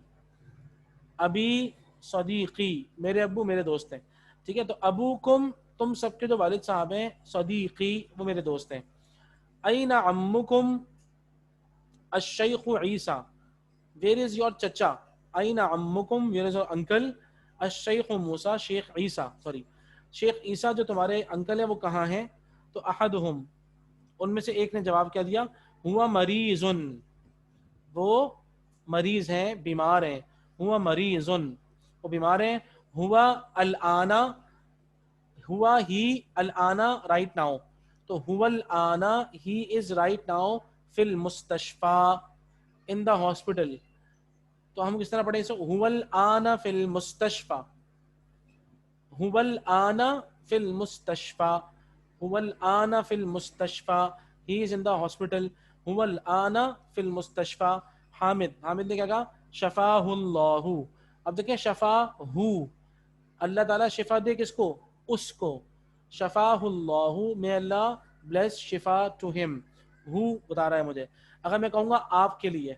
ابی صدیقی, میرے ابو میرے دوست ہیں. ٹھیک ہے, تو ابوکم تم سب کے جو والد صاحب ہیں, صدیقی وہ میرے دوست ہیں. این عمکم الشیخ عیسیٰ, ویئر از یور چچا؟ این عمکم, ویئر از یور انکل؟ الشیخ موسیٰ, شیخ عیسیٰ, سوری شیخ عیسیٰ جو تمہارے انکل ہیں وہ کہاں ہیں؟ تو احدہم, ان میں سے ایک نے جواب کیا دیا؟ ہوا مریضن, وہ مریض ہیں, بیمار ہیں. ہوا مریضن, وہ بیمار ہیں. ہوا الانا, ہوا ہی, الانا رائٹ ناؤ, تو ہوا الانا, ہی از رائٹ ناؤ فی المستشفیٰ, ان دا ہاسپٹل. تو ہم کس طرح پڑھیں اسے؟ ہوا الانا فی المستشفیٰ, ہوا الانا فی المستشفیٰ, ہوا الانا فی المستشفیٰ, ہی از ان دا ہاسپٹل. ہوا الانا فی المستشفیٰ. حامد, حامد نے کیا کہا؟ شفاہ اللہ. اب دیکھیں شفاہ ہو, اللہ تعالیٰ شفا دے کس کو؟ اس کو. شفاہ اللہ, may Allah bless شفا to him. ہو بتا رہا ہے مجھے. اگر میں کہوں گا آپ کے لیے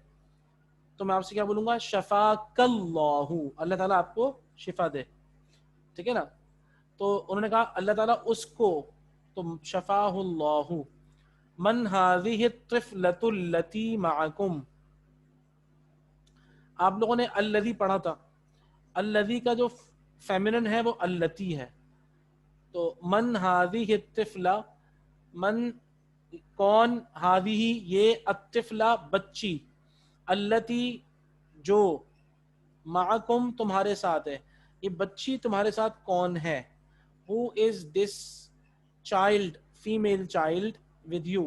تو میں آپ سے کیا بولوں گا؟ شفاک اللہ, اللہ تعالیٰ آپ کو شفا دے. ٹھیک ہے نا. تو انہوں نے کہا اللہ تعالیٰ اس کو, تو شفاہ اللہ. من هذه الطفلة التي معكم, آپ لوگوں نے الذی پڑھا تھا, الذی کا جو فیمنن ہے وہ اللتی ہے. تو من هذه الطفلہ, من کون, هذه یہ, الطفلہ بچی, اللتی جو, معکم تمہارے ساتھ ہے, یہ بچی تمہارے ساتھ کون ہے؟ Who is this child, female child with you.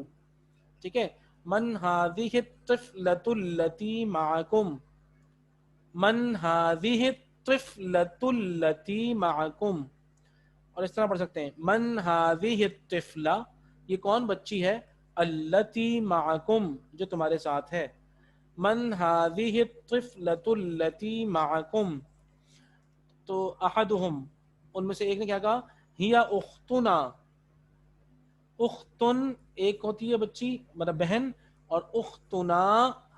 ٹھیک ہے. من هذه الطفلة التي معكم, من هذه الطفلة التي معكم. اور اس طرح پڑھ سکتے ہیں من هذه الطفلة, یہ کون بچی ہے؟ التي معكم, جو تمہارے ساتھ ہے. من هذه الطفلة التي معكم. تو احدهم, ان میں سے ایک نے کیا کہا؟ ہی اختنا, اختن ایک ہوتی ہے بچی مطلب بہن, اور اختنا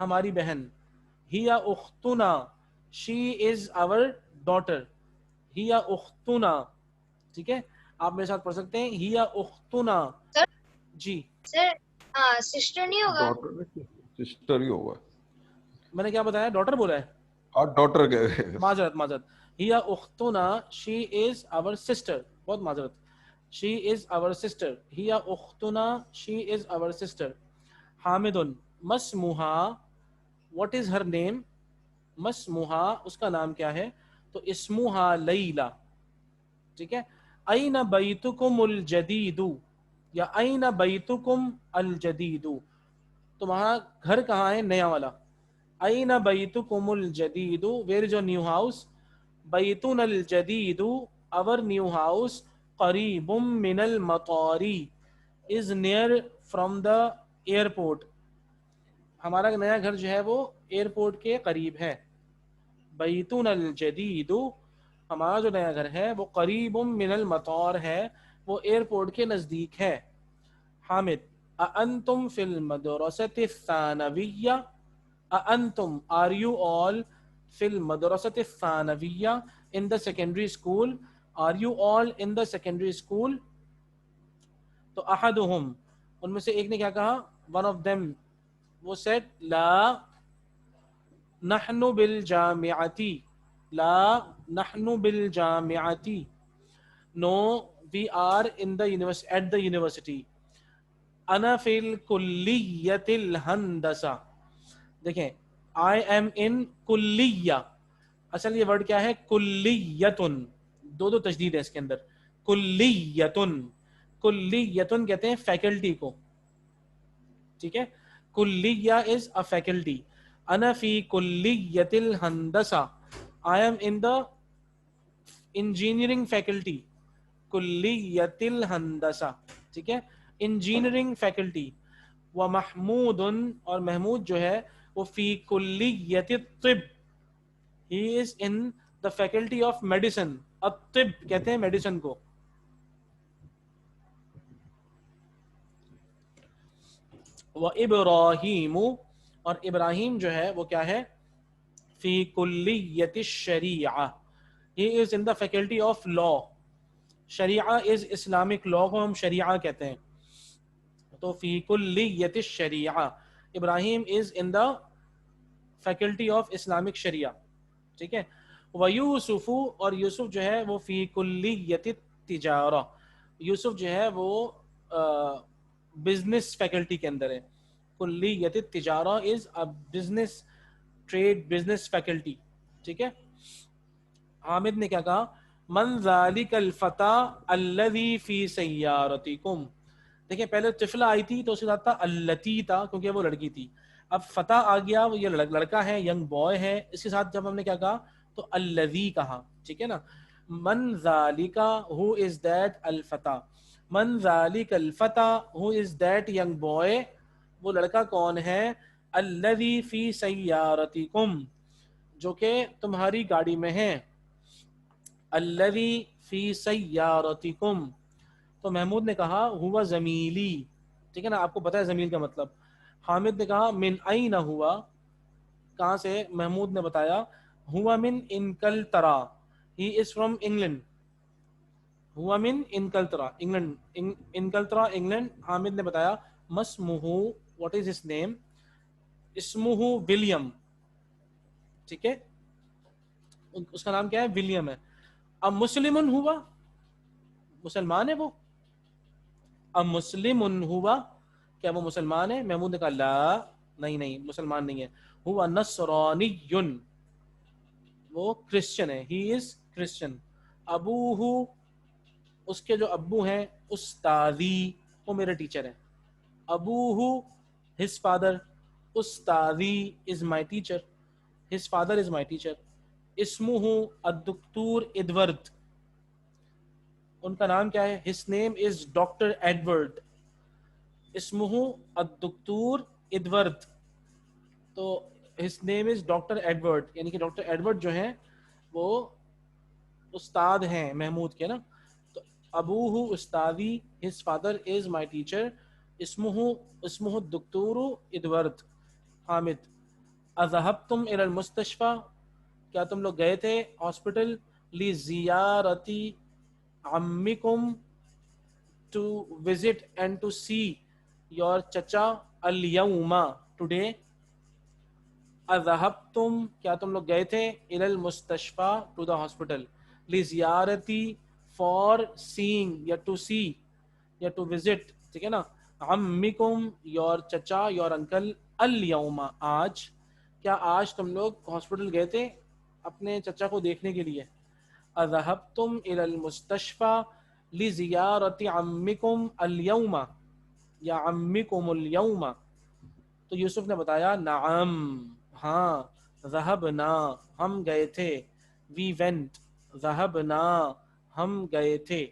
ہماری بہن. ہی اختنا, she is our daughter. ہی اختنا. ٹھیک ہے, آپ میرے ساتھ پڑھ سکتے ہیں ہی اختنا.
سر
جی
سر سسٹر نہیں ہوگا؟
سسٹر ہی ہوگا.
میں نے کیا بتایا؟ ڈاٹر بولا ہے.
اور ڈاٹر کے
معذرت معذرت. ہی اختنا, she is our sister. بہت معذرت. she is our sister. He اختنا, she is our sister. Hamid, مسموہا, what is her name? مسموہا, اس کا نام کیا ہے؟ تو اسموہا لیلا. ٹھیک ہے. این بیتکم الجدید, یا این بیتکم الجدید, تمہارا گھر کہاں ہے نیا والا؟ این بیتکم الجدید, where is your new house? بیتنا الجدید, our new house, قریب من المطار, is near from the airport. ہمارا نیا گھر جو ہے وہ ایئرپورٹ کے قریب ہے. بیتنا الجدید, ہمارا جو نیا گھر ہے وہ قریب من المطار ہے, وہ ایئرپورٹ کے نزدیک ہے. حامد, اانتم فی المدرسۃ الثانویہ, اانتم are you all فی المدرسۃ الثانویہ in the secondary school, are you all in the secondary school. تو احدہم, ان میں سے ایک نے کیا کہا؟ one of them, وہ said لا نحن بالجامعتی, لا نحن بالجامعتی, no we are in the university, at the university. انا فی الکلیۃ الہندسہ, دیکھیں I am in کلیہ, اصل یہ ورڈ کیا ہے کلیتن, دو تشدید ہے اس کے اندر, کلیتن, کلیتن کہتے ہیں فیکلٹی کو, ٹھیک ہے, کلیہ از اے فیکلٹی, انا فی کلیت الہندسہ, I am in the engineering faculty, کلیت الہندسہ, ٹھیک ہے, انجینئرنگ فیکلٹی. ومحمود, اور محمود جو ہے وہ فی کلیت الطب, he is in the faculty of medicine, الطب کہتے ہیں میڈیسن کو. وابراہیم, اور ابراہیم جو ہے وہ کیا ہے, فی کلیت الشریعہ, he is in the faculty of law. Shariah is Islamic law کو ہم شریعہ کہتے ہیں, تو فی کلیت الشریعہ, ابراہیم is in the faculty of Islamic شریعہ, ٹھیک ہے. ویوسف, اور یوسف جو ہے وہ فی کلیت التجارہ, یوسف جو ہے وہ بزنس فیکلٹی کے اندر ہے. کلیت التجارہ is a business trade business faculty, ٹھیک ہے. حامد نے کیا کہا, من ذالک الفتى الذی فی سیارتکم. دیکھیں پہلے طفلہ آئی تھی تو اس کے ساتھ تھا اللتی تھا کیونکہ وہ لڑکی تھی, اب فتح آ گیا, وہ یہ لڑکا ہے, ینگ بوائے ہے, اس کے ساتھ جب ہم نے کیا کہا تو الذی کہا, ٹھیک ہے نا. من ذالک, who is that الفتى, من ذالک الفتى, who is that young boy, وہ لڑکا کون ہے, الذی فی سیارتکم, جو کہ تمہاری گاڑی میں ہے, الذی فی سیارتکم. تو محمود نے کہا ہوا زمیلی, ٹھیک ہے نا, آپ کو پتہ ہے زمیل کا مطلب. حامد نے کہا من این ہوا, کہاں سے, محمود نے بتایا ہوا من انکلترا, ہی از فرام انگلینڈ, ہوا من انکلترا, انگلینڈ, انکلترا انگلینڈ. حامد نے بتایا مسمہ, واٹ از ہز نیم, اسمہ ولیم, ٹھیک ہے, اس کا نام کیا ہے, ولیم ہے. اب مسلمن ہوا, مسلمان ہے وہ, اب مسلمن ہوا, کیا وہ مسلمان ہے. محمود نے کہا لا, نہیں مسلمان نہیں ہے. ہوا نصرانی, وہ کرسچن ہے, ہی از کرسچن. ابوہ, اس کے جو ابو ہیں, استاذی, وہ میرے ٹیچر ہیں. ابوہ his father, استاذی is my teacher, his father is my teacher. اسمہ الدکتور ایڈورڈ, ان کا نام کیا ہے, his name is doctor Edward. اسمہ الدکتور ایڈورڈ, تو his name is doctor Edward, یعنی کہ ڈاکٹر ایڈورڈ جو ہیں وہ استاد ہیں محمود کے نا. تو ابوہ استاذی, his father is my teacher. اسمہ الدکتور ایڈورڈ. حامد, اذهبتم الى المستشفى, کیا تم لوگ گئے تھے ہاسپٹل, لزیارتی عمکم, to visit and to see your چچا, الیوم, ٹوڈے. اذهبتم, کیا تم لوگ گئے تھے, الى المستشفى, ٹو دا ہاسپٹل, لزیارتی, فار سینگ یا ٹو سی یا ٹو وزٹ, ٹھیک ہے نا. عمکم, یور چچا, یور انکل, الیوم, آج, کیا آج تم لوگ ہاسپٹل گئے تھے اپنے چچا کو دیکھنے کے لیے. اذهبتم الى المستشفى لزیارت عمکم الیوم, یا عمکم الیوم. تو یوسف نے بتایا نعم, ہاں, ذهبنا, ہم گئے تھے, we went, ذهبنا, ہم گئے تھے,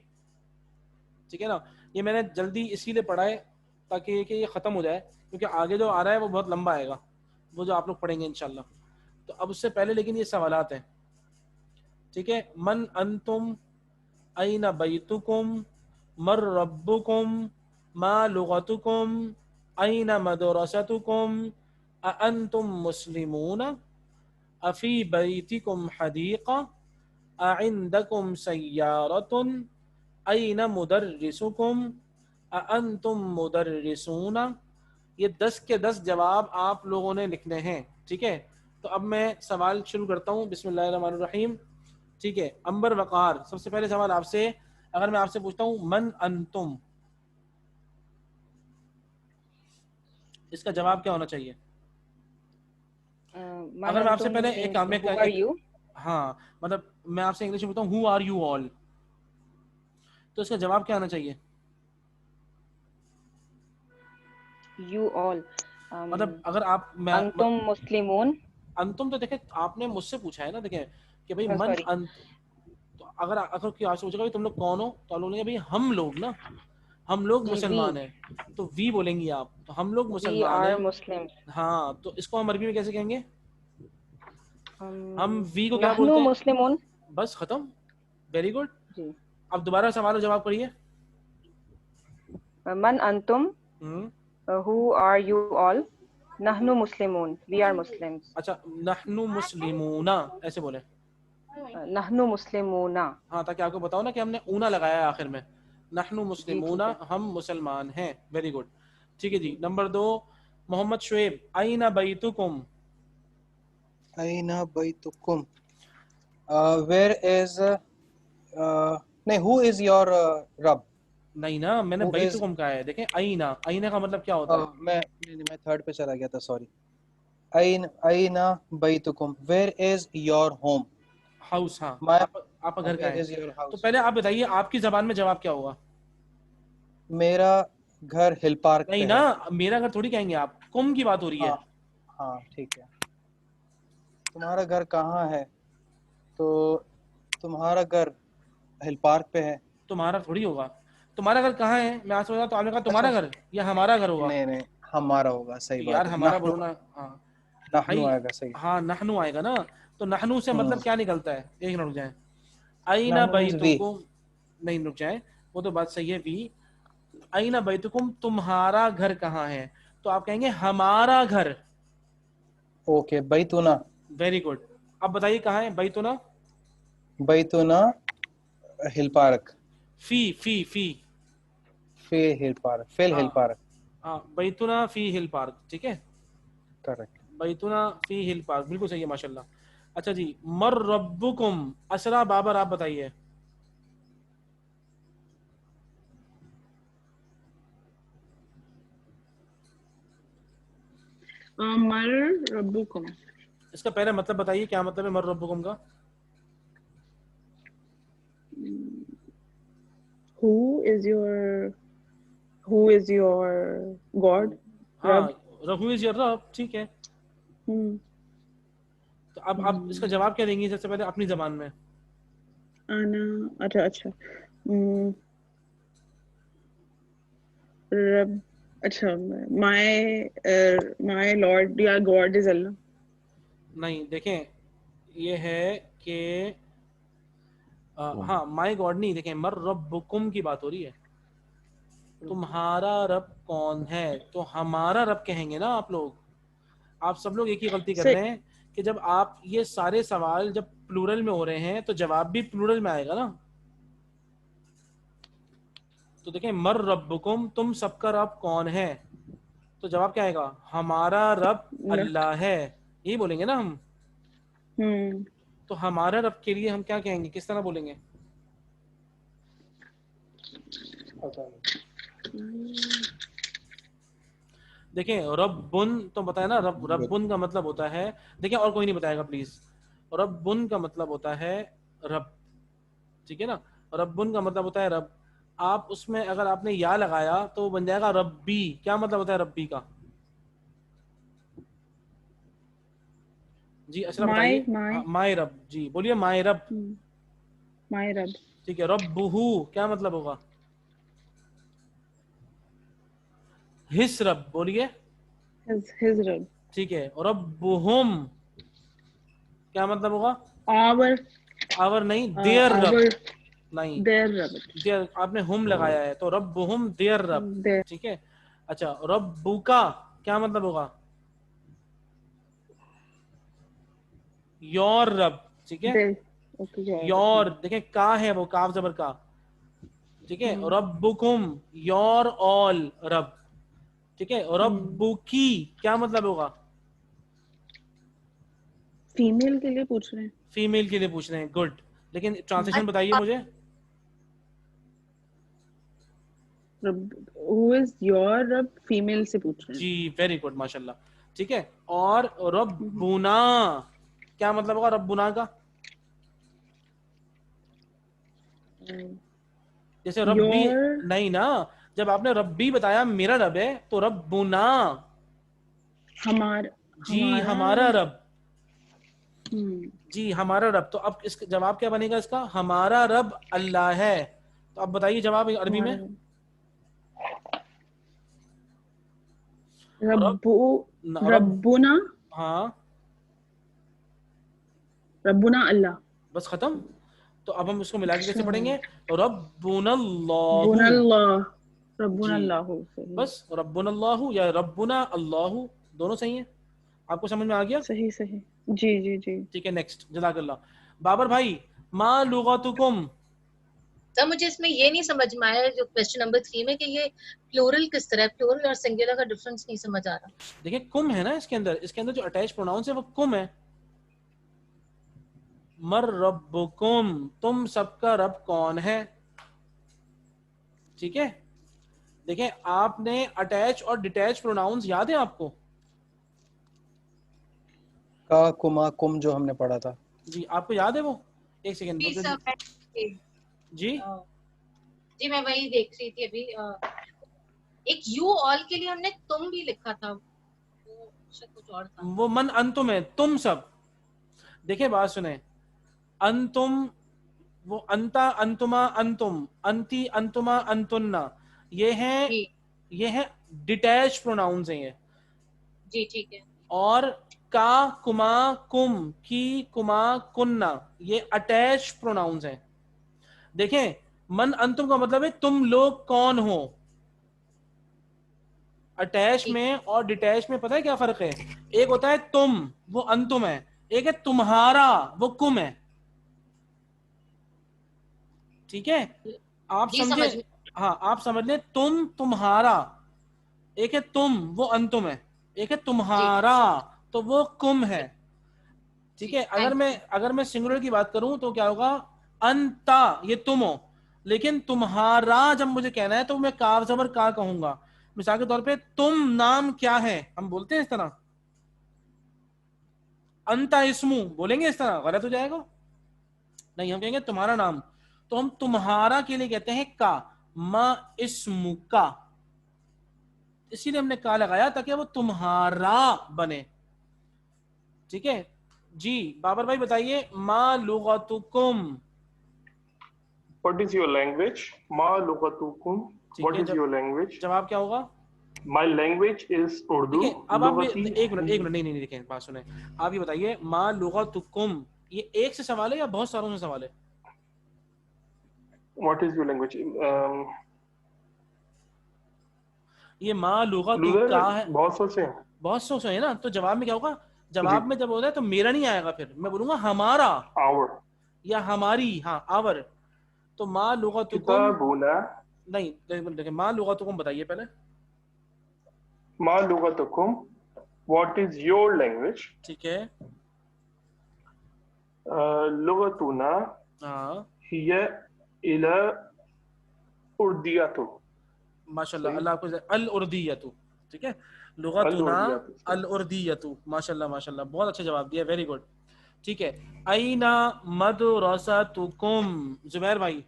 ٹھیک ہے نا. یہ میں نے جلدی اسی لیے پڑھا ہے تاکہ کہ یہ ختم ہو جائے, کیونکہ آگے جو آ رہا ہے وہ بہت لمبا آئے گا, وہ جو آپ لوگ پڑھیں گے انشاءاللہ. تو اب اس سے پہلے لیکن یہ سوالات ہیں, ٹھیک ہے. من انتم, این بیتکم, مر ربکم, ما لغتکم, این مدرستکم, اانتم مسلمون, افی بیتکم حدیقہ, اعندکم سیارۃ, این مدرسکم, اانتم مدرسون. یہ 10 کے 10 جواب آپ لوگوں نے لکھنے ہیں, ٹھیک ہے. تو اب میں سوال شروع کرتا ہوں, بسم اللہ الرحمن الرحیم, ٹھیک ہے. انبر وقار, سب سے پہلے سوال آپ سے, اگر میں آپ سے پوچھتا ہوں من انتم, اس کا جواب کیا ہونا چاہیے. اگر میں آپ سے پہلے ایک کام میں ہاں مطلب میں آپ سے انگلش میں بتاؤں ہو آر یو آل, تو اس کا جواب کیا آنا چاہیے؟
You all.
مطلب اگر آپ
انتم مسلمون.
انتم تو دیکھیں آپ نے مجھ سے پوچھا ہے نا, دیکھیں کہ بھائی من
Sorry.
تو اگر کوئی آپ سے پوچھے گا تم لوگ کون ہو, تو آپ لوگ نے بھائی ہم لوگ نا, ہم لوگ مسلمان ہیں, تو وی بولیں گی آپ, تو ہم لوگ
We
مسلمان
are
ہیں.
Muslims.
ہاں تو اس کو ہم عربی میں کیسے کہیں گے؟ ہم وی کو کیا
نحنو
بولتے ہیں؟
مسلمون.
بس ختم. Very good.
جی.
اب دوبارہ سوال و جواب پڑھیے.
من انتم. Who are you all? نحنو مسلمون. We are Muslims.
اچھا نحنو مسلمون ایسے بولے.
نحنو مسلمون.
ہاں تاکہ آپ کو بتاؤ نا کہ ہم نے اونا لگایا ہے آخر میں. نحنو
جی
مسلمون,
ٹھیک ہے.
ہم مسلمان ہیں. Very good. ٹھیک ہے جی. نمبر 2 محمد شعیب, این بیتکم.
این بیتکم, where is نہیں, who is your رب.
نہیں نا, میں نے بیتکم کہا ہے. دیکھیں اینا, اینا کا مطلب کیا ہوتا ہے؟
میں تھرڈ پہ چلا گیا تھا, سوری. این بیتکم, where is your home.
House. ہاں آپ کا گھر کہاں
where is
ہے؟
your
تو
house.
پہلے آپ بتائیے آپ کی زبان میں جواب کیا ہوگا؟
میرا گھر ہل پارک
نہیں
پہ
نا,
ہے.
میرا گھر تھوڑی کہیں گے آپ, کم کی بات ہو رہی ہے.
ہاں ٹھیک ہے. تمہارا گھر کہاں ہے؟ تو تمہارا گھر ہل پارک پہ ہے.
تمہارا تھوڑی ہوگا. تمہارا گھر کہاں ہے میں آج سوچا تو آپ نے کہا تمہارا گھر یا ہمارا گھر ہوگا.
نہیں ہمارا ہوگا, صحیح
یار
بات ہے.
ہمارا بولو نا. ہاں
نحنو
بھائی,
آئے گا, صحیح.
ہاں نحنو آئے گا نا. تو نحنو سے مطلب کیا نکلتا ہے؟ ایک رک جائیں. این
نحنو means we.
بیتکم, نہیں رک جائیں, وہ تو بات صحیح ہے. وی این بیتکم, تمہارا گھر کہاں ہے, تو آپ کہیں گے ہمارا گھر.
اوکے, بیتنا.
Very good. اب بتائیے کہاں ہے بیتنا؟
بیتنا ہل پارک.
فی فی فی
فی ہل پارک, فی ہل پارک.
ہاں بیتنا فی ہل پارک. ٹھیک ہے,
کریکٹ.
بیتنا فی ہل پارک, بالکل صحیح ہے ماشاء اللہ. اچھا جی, مر ربکم, اسرا بابر آپ بتائیے.
مر ربکم.
اس کا پہلے مطلب بتائیے کیا مطلب ہے مر ربکم کا؟
Who is your God?
ہاں
رب.
ہو از یور رب. ٹھیک ہے, تو اب آپ اس کا جواب کیا دیں گی سب سے پہلے اپنی زبان میں؟
اچھا رب. اچھا my Lord یا God is Allah.
نہیں دیکھیں یہ ہے کہ ہاں مائی گاڈ نہیں, دیکھیں مر ربکم کی بات ہو رہی ہے. تمہارا رب کون ہے, تو ہمارا رب کہیں گے نا آپ لوگ. آپ سب لوگ ایک ہی غلطی کر رہے ہیں کہ جب آپ یہ سارے سوال جب پلورل میں ہو رہے ہیں تو جواب بھی پلورل میں آئے گا نا. تو دیکھیں مر ربکم, تم سب کا رب کون ہے, تو جواب کیا آئے گا؟ ہمارا رب اللہ ہے. یہی بولیں گے نا ہم. تو ہمارا رب کے لیے ہم کیا کہیں گے, کس طرح بولیں گے؟ دیکھیں ربن تو بتایا نا, ربن کا مطلب ہوتا ہے, دیکھیں اور کوئی نہیں بتائے گا پلیز. ربن کا مطلب ہوتا ہے رب. ٹھیک ہے نا, ربن کا مطلب ہوتا ہے رب. آپ اس میں اگر آپ نے یا لگایا تو وہ بن جائے گا ربی. کیا مطلب ہوتا ہے ربی کا؟ جی اشرف بتائیے. مائے رب. جی بولیے مائے رب.
مائے رب.
ٹھیک ہے, ربہو کیا مطلب ہوگا؟ ہس رب. بولیے
his رب.
ٹھیک ہے, ربہم کیا مطلب ہوگا؟ آور نہیں, دیر رب. نہیں دیر, آپ نے ہم لگایا ہے تو ربہم دیر رب. ٹھیک ہے. اچھا ربکا کیا مطلب ہوگا؟ یور رب. ٹھیک ہے, یور, دیکھیں کا ہے وہ, کاف زبر کا. ٹھیک ہے, ربکم یور آل رب. ٹھیک ہے, ربکی کیا مطلب ہوگا؟
فیمیل کے لیے پوچھ رہے ہیں.
فیمیل کے لیے پوچھ رہے ہیں, گڈ. لیکن ٹرانسلیشن بتائیے مجھے.
Who is your رب فیمیل سے پوچھ رہے ہیں.
جی ویری گڈ ماشاء اللہ. ٹھیک ہے, اور ربنا کیا مطلب ہوگا ربنا کا؟ جیسے ربی
Your
نہیں نا, جب آپ نے ربی بتایا میرا رب ہے تو ربنا, جی ہمارا رب, جی ہمارا رب. تو اب اس کا جواب کیا بنے گا اس کا؟ ہمارا رب اللہ ہے. تو اب بتائیے جواب عربی میں.
ربنا
ہاں
ربنا اللہ.
بس ختم. تو اب ہم اس کو ملا کے کیسے پڑھیں گے؟ ربنا اللہ.
ربنا اللہ, ربنا
جی
اللہ.
بس ربنا اللہ یا ربنا اللہ دونوں صحیح ہیں. آپ کو سمجھ میں آ گیا؟
صحیح صحیح. جی جی جی
ٹھیک ہے. نیکسٹ, جزاک اللہ. بابر بھائی, ما لغتکم.
سر مجھے اس میں یہ نہیں سمجھ میں آیا جو کوشچن نمبر 3 میں کہ یہ پلورل کس طرح ہے, پلورل اور سنگولر کا ڈفرنس نہیں سمجھ آ رہا.
دیکھیں کم ہے نا اس کے اندر جو اٹیچ پروناؤنس ہے وہ کم ہے. مر ربکم, تم سب کا رب کون ہے. ٹھیک ہے. دیکھیں آپ نے اٹیچ اور ڈیٹیچ پروناؤنس یاد ہیں آپ کو؟
کا کما کم جو ہم نے پڑھا تھا.
جی آپ کو یاد ہے وہ؟ ایک سیکنڈ.
جی سر
جی
جی میں وہی دیکھ رہی تھی ابھی. ایک یو آل کے لیے ہم نے تم بھی لکھا تھا, وہ کچھ اور تھا.
وہ من انتم ہے, تم سب. دیکھیں بات سنیں, انتم, وہ انتا انتما انتم, انتی انتما انتننا, یہ ہیں ڈیٹیچ پروناؤنس ہیں یہ.
جی ٹھیک ہے.
اور کا کما کم, کی کما کننا, یہ اٹیچ پروناؤنس ہیں. دیکھیں من انتم کا مطلب ہے تم لوگ کون ہو. اٹیچ میں اور ڈیٹیچ میں پتہ ہے کیا فرق ہے؟ ایک ہوتا ہے تم, وہ انتم ہے. ایک ہے تمہارا, وہ کم ہے. ٹھیک ہے, آپ سمجھے؟ ہاں آپ سمجھ لیں, تم تمہارا. ایک ہے تم, وہ انتم ہے. ایک ہے تمہارا, تو وہ کم ہے. ٹھیک ہے. اگر میں سنگولر کی بات کروں تو کیا ہوگا؟ انتا, یہ تم ہو. لیکن تمہارا جب مجھے کہنا ہے تو میں کاف زبر کا کہوں گا. مثال کے طور پہ تم نام کیا ہے, ہم بولتے ہیں اس طرح. انتا اسمو بولیں گے اس طرح, غلط ہو جائے گا. نہیں, ہم کہیں گے تمہارا نام. تو ہم تمہارا کے لیے کہتے ہیں کا, ما اسمو کا. اسی لیے ہم نے کا لگایا تاکہ وہ تمہارا بنے. ٹھیک ہے جی. بابر بھائی بتائیے, ما لغتکم.
What is your language? Ma lugatukum. What is your language?
جواب کیا ہوگا؟
My language is Urdu.
اب آپ ایک منٹ نہیں دیکھیں, بات سنیں. آپ یہ بتائیے, ما لغتکم, یہ ایک سے سوال ہے یا بہت ساروں سے سوال ہے؟
What is your language?
یہ ما لغتک کا ہے, بہت سو سے ہے نا. تو جواب میں کیا ہوگا؟ جواب میں جب ہوتا ہے تو میرا نہیں آئے گا, پھر میں بولوں گا ہمارا یا ہماری. ہاں آور. تو ما لغتکم نہیں, دیکھیں ما لغتکم بتائیے پہلے.
ما لغتکم, what is your language?
ٹھیک ہے.
لغتنا ہی الى اردیتو.
ماشاء اللہ, اللہ کو الاردیتو. ٹھیک ہے, لغتنا الاردیتو. ماشاء اللہ ماشاء اللہ, بہت اچھا جواب دیا, ویری گڈ. ٹھیک ہے. اینا مدرستکم, زبیر بھائی.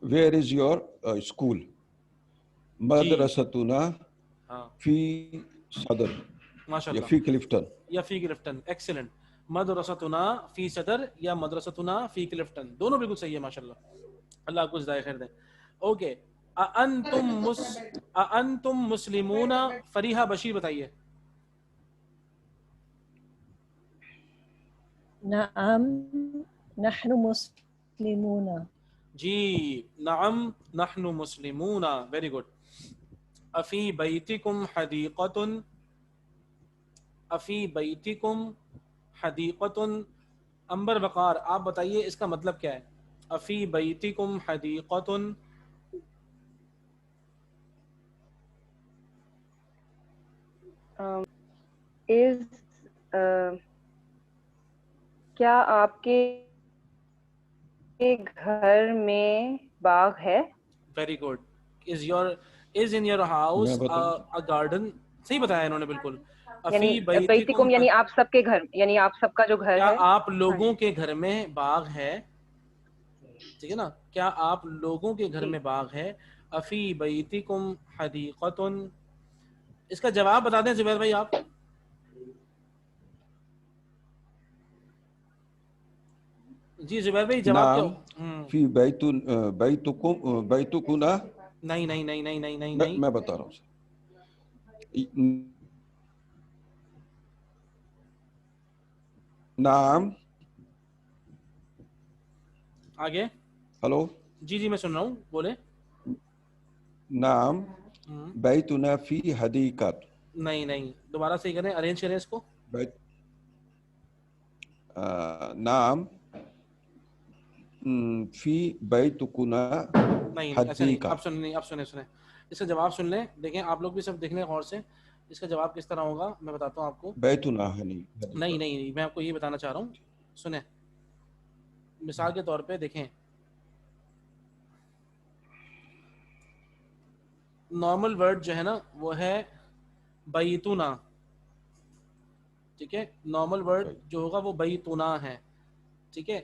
Where is your school? مدرستنا فی صدر یا فی کلفٹن.
یا فی کلفٹن, ایکسلنٹ. مدرستنا فی صدر یا مدرستنا فی کلفٹن, دونوں بالکل صحیح ہے ماشاء اللہ. اللہ آپ کو جزائے خیر دیں. اوکے. انتم مسلمون, فریحہ بشیر بتائیے.
نعم نحن مسلمون.
جی نعم نحن مسلمون, ویری گڈ. IFFI بیتکم حدیقۃ, IFFI بیتکم حدیقۃ. انبر وقار, آپ بتائیے اس کا مطلب کیا ہے؟ افی بیتکم حدیقۃ.
کیا آپ کے گھر میں باغ ہے؟
Very good. Is in your house a garden. صحیح بتایا انہوں نے بالکل. افی
بیتکم یعنی آپ سب کے گھر، یعنی آپ سب کا جو گھر
کیا
ہے.
آپ لوگوں کے گھر میں باغ ہے، ٹھیک ہے نا، کیا آپ لوگوں کے گھر میں باغ ہے. افی بیتکم حدیقۃ، اس کا جواب بتا دیں زبیر بھائی آپ. جی زبیر بھائی جواب کیا؟
نعم فی بیتکم بیتکنا.
نہیں نہیں نہیں نہیں نہیں نہیں نہیں،
میں بتا رہا ہوں. نعم.
آگے.
ہلو.
جی جی میں سن رہا ہوں، بولے.
نعم بیتنا فی حدیقۃ.
نہیں نہیں، دوبارہ صحیح کریں، ارینج کریں اس کو.
نعم فی بیتکنا
نہیں ایسا نہیں،
حدیقہ.
اب سنیں اس کا جواب سن لیں. دیکھیں آپ لوگ بھی سب دیکھ لیں غور سے، اس کا جواب کس طرح ہوگا میں بتاتا ہوں آپ کو.
بیتنا
نہیں میں آپ کو یہ بتانا چاہ رہا ہوں، سنیں. مثال کے طور پہ دیکھیں، نارمل ورڈ جو ہے نا وہ ہے بیتنا، ٹھیک ہے. نارمل ورڈ جو ہوگا وہ بیتنا ہے، ٹھیک ہے.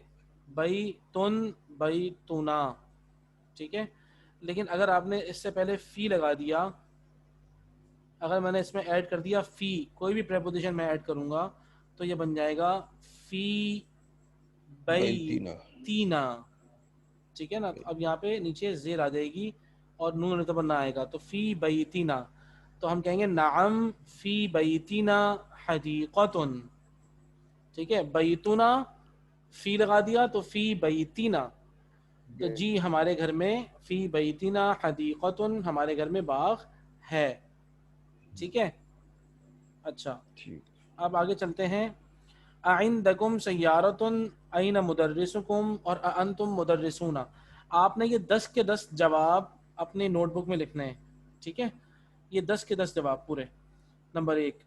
بیتن بیتنا، ٹھیک ہے. لیکن اگر آپ نے اس سے پہلے فی لگا دیا، اگر میں نے اس میں ایڈ کر دیا فی، کوئی بھی پریپوزیشن میں ایڈ کروں گا تو یہ بن جائے گا فی بیتینا، ٹھیک ہے نا. تو اب یہاں پہ نیچے زیر آ جائے گی اور نون مرتبہ نہ آئے گا، تو فی بیتینا. تو ہم کہیں گے نعم فی بیتینا حدیقۃ، ٹھیک ہے. بیتنا فی لگا دیا تو فی بیتینا، تو جی ہمارے گھر میں فی بیتنا حدیقۃ، ہمارے گھر میں باغ ہے، ٹھیک ہے. اچھا اب آگے چلتے ہیں. اعندکم سیارۃ این مدرسکم اور اانتم مدرسون. آپ نے یہ 10 کے 10 جواب اپنے نوٹ بک میں لکھنے ہیں، ٹھیک ہے. یہ 10 کے 10 جواب پورے، نمبر 1.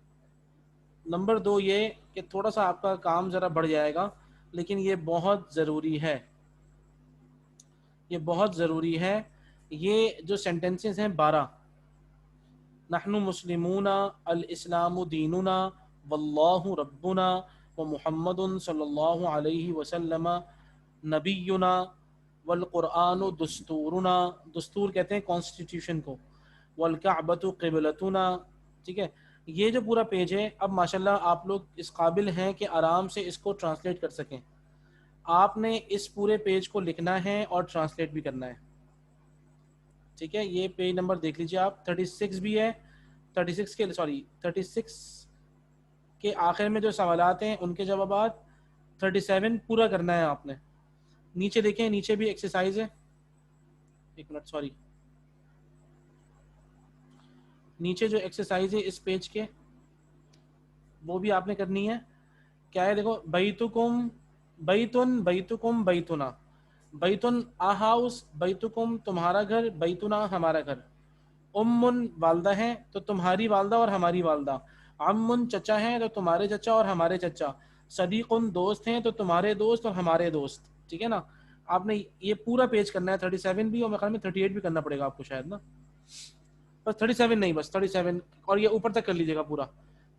نمبر 2 یہ کہ تھوڑا سا آپ کا کام ذرا بڑھ جائے گا، لیکن یہ بہت ضروری ہے، یہ بہت ضروری ہے. یہ جو سینٹنسز ہیں 12، نحن مسلمون الاسلام دیننا واللہ ربنا ومحمد صلی اللہ علیہ وسلم نبینا والقرآن دستورنا، دستور کہتے ہیں کانسٹیٹیوشن کو، والکعبۃ قبلتنا، ٹھیک ہے. یہ جو پورا پیج ہے، اب ماشاءاللہ آپ لوگ اس قابل ہیں کہ آرام سے اس کو ٹرانسلیٹ کر سکیں. آپ نے اس پورے پیج کو لکھنا ہے اور ٹرانسلیٹ بھی کرنا ہے، ٹھیک ہے. یہ پیج نمبر دیکھ لیجیے آپ، 36 بھی ہے. 36 کے آخر میں جو سوالات ہیں ان کے جوابات. 37 پورا کرنا ہے آپ نے. نیچے دیکھیں، نیچے بھی ایکسرسائز ہے، ایک منٹ سوری، نیچے جو ایکسرسائز ہے اس پیج کے وہ بھی آپ نے کرنی ہے. کیا ہے دیکھو، بیتکم بیتن بیتکم بیتنا، بیتن آ ہاؤس، بیتکم تمہارا گھر، بیتنا ہمارا گھر. امن والدہ ہیں تو تمہاری والدہ اور ہماری والدہ. عمن چچا ہیں تو تمہارے چچا اور ہمارے چچا. صدیقن دوست ہیں تو تمہارے دوست اور ہمارے دوست، ٹھیک ہے نا. آپ نے یہ پورا پیج کرنا ہے، 37 بھی، اور میرے خیال میں 38 بھی کرنا پڑے گا آپ کو شاید نا. بس 37 نہیں، بس 37 اور یہ اوپر تک کر لیجیے گا پورا.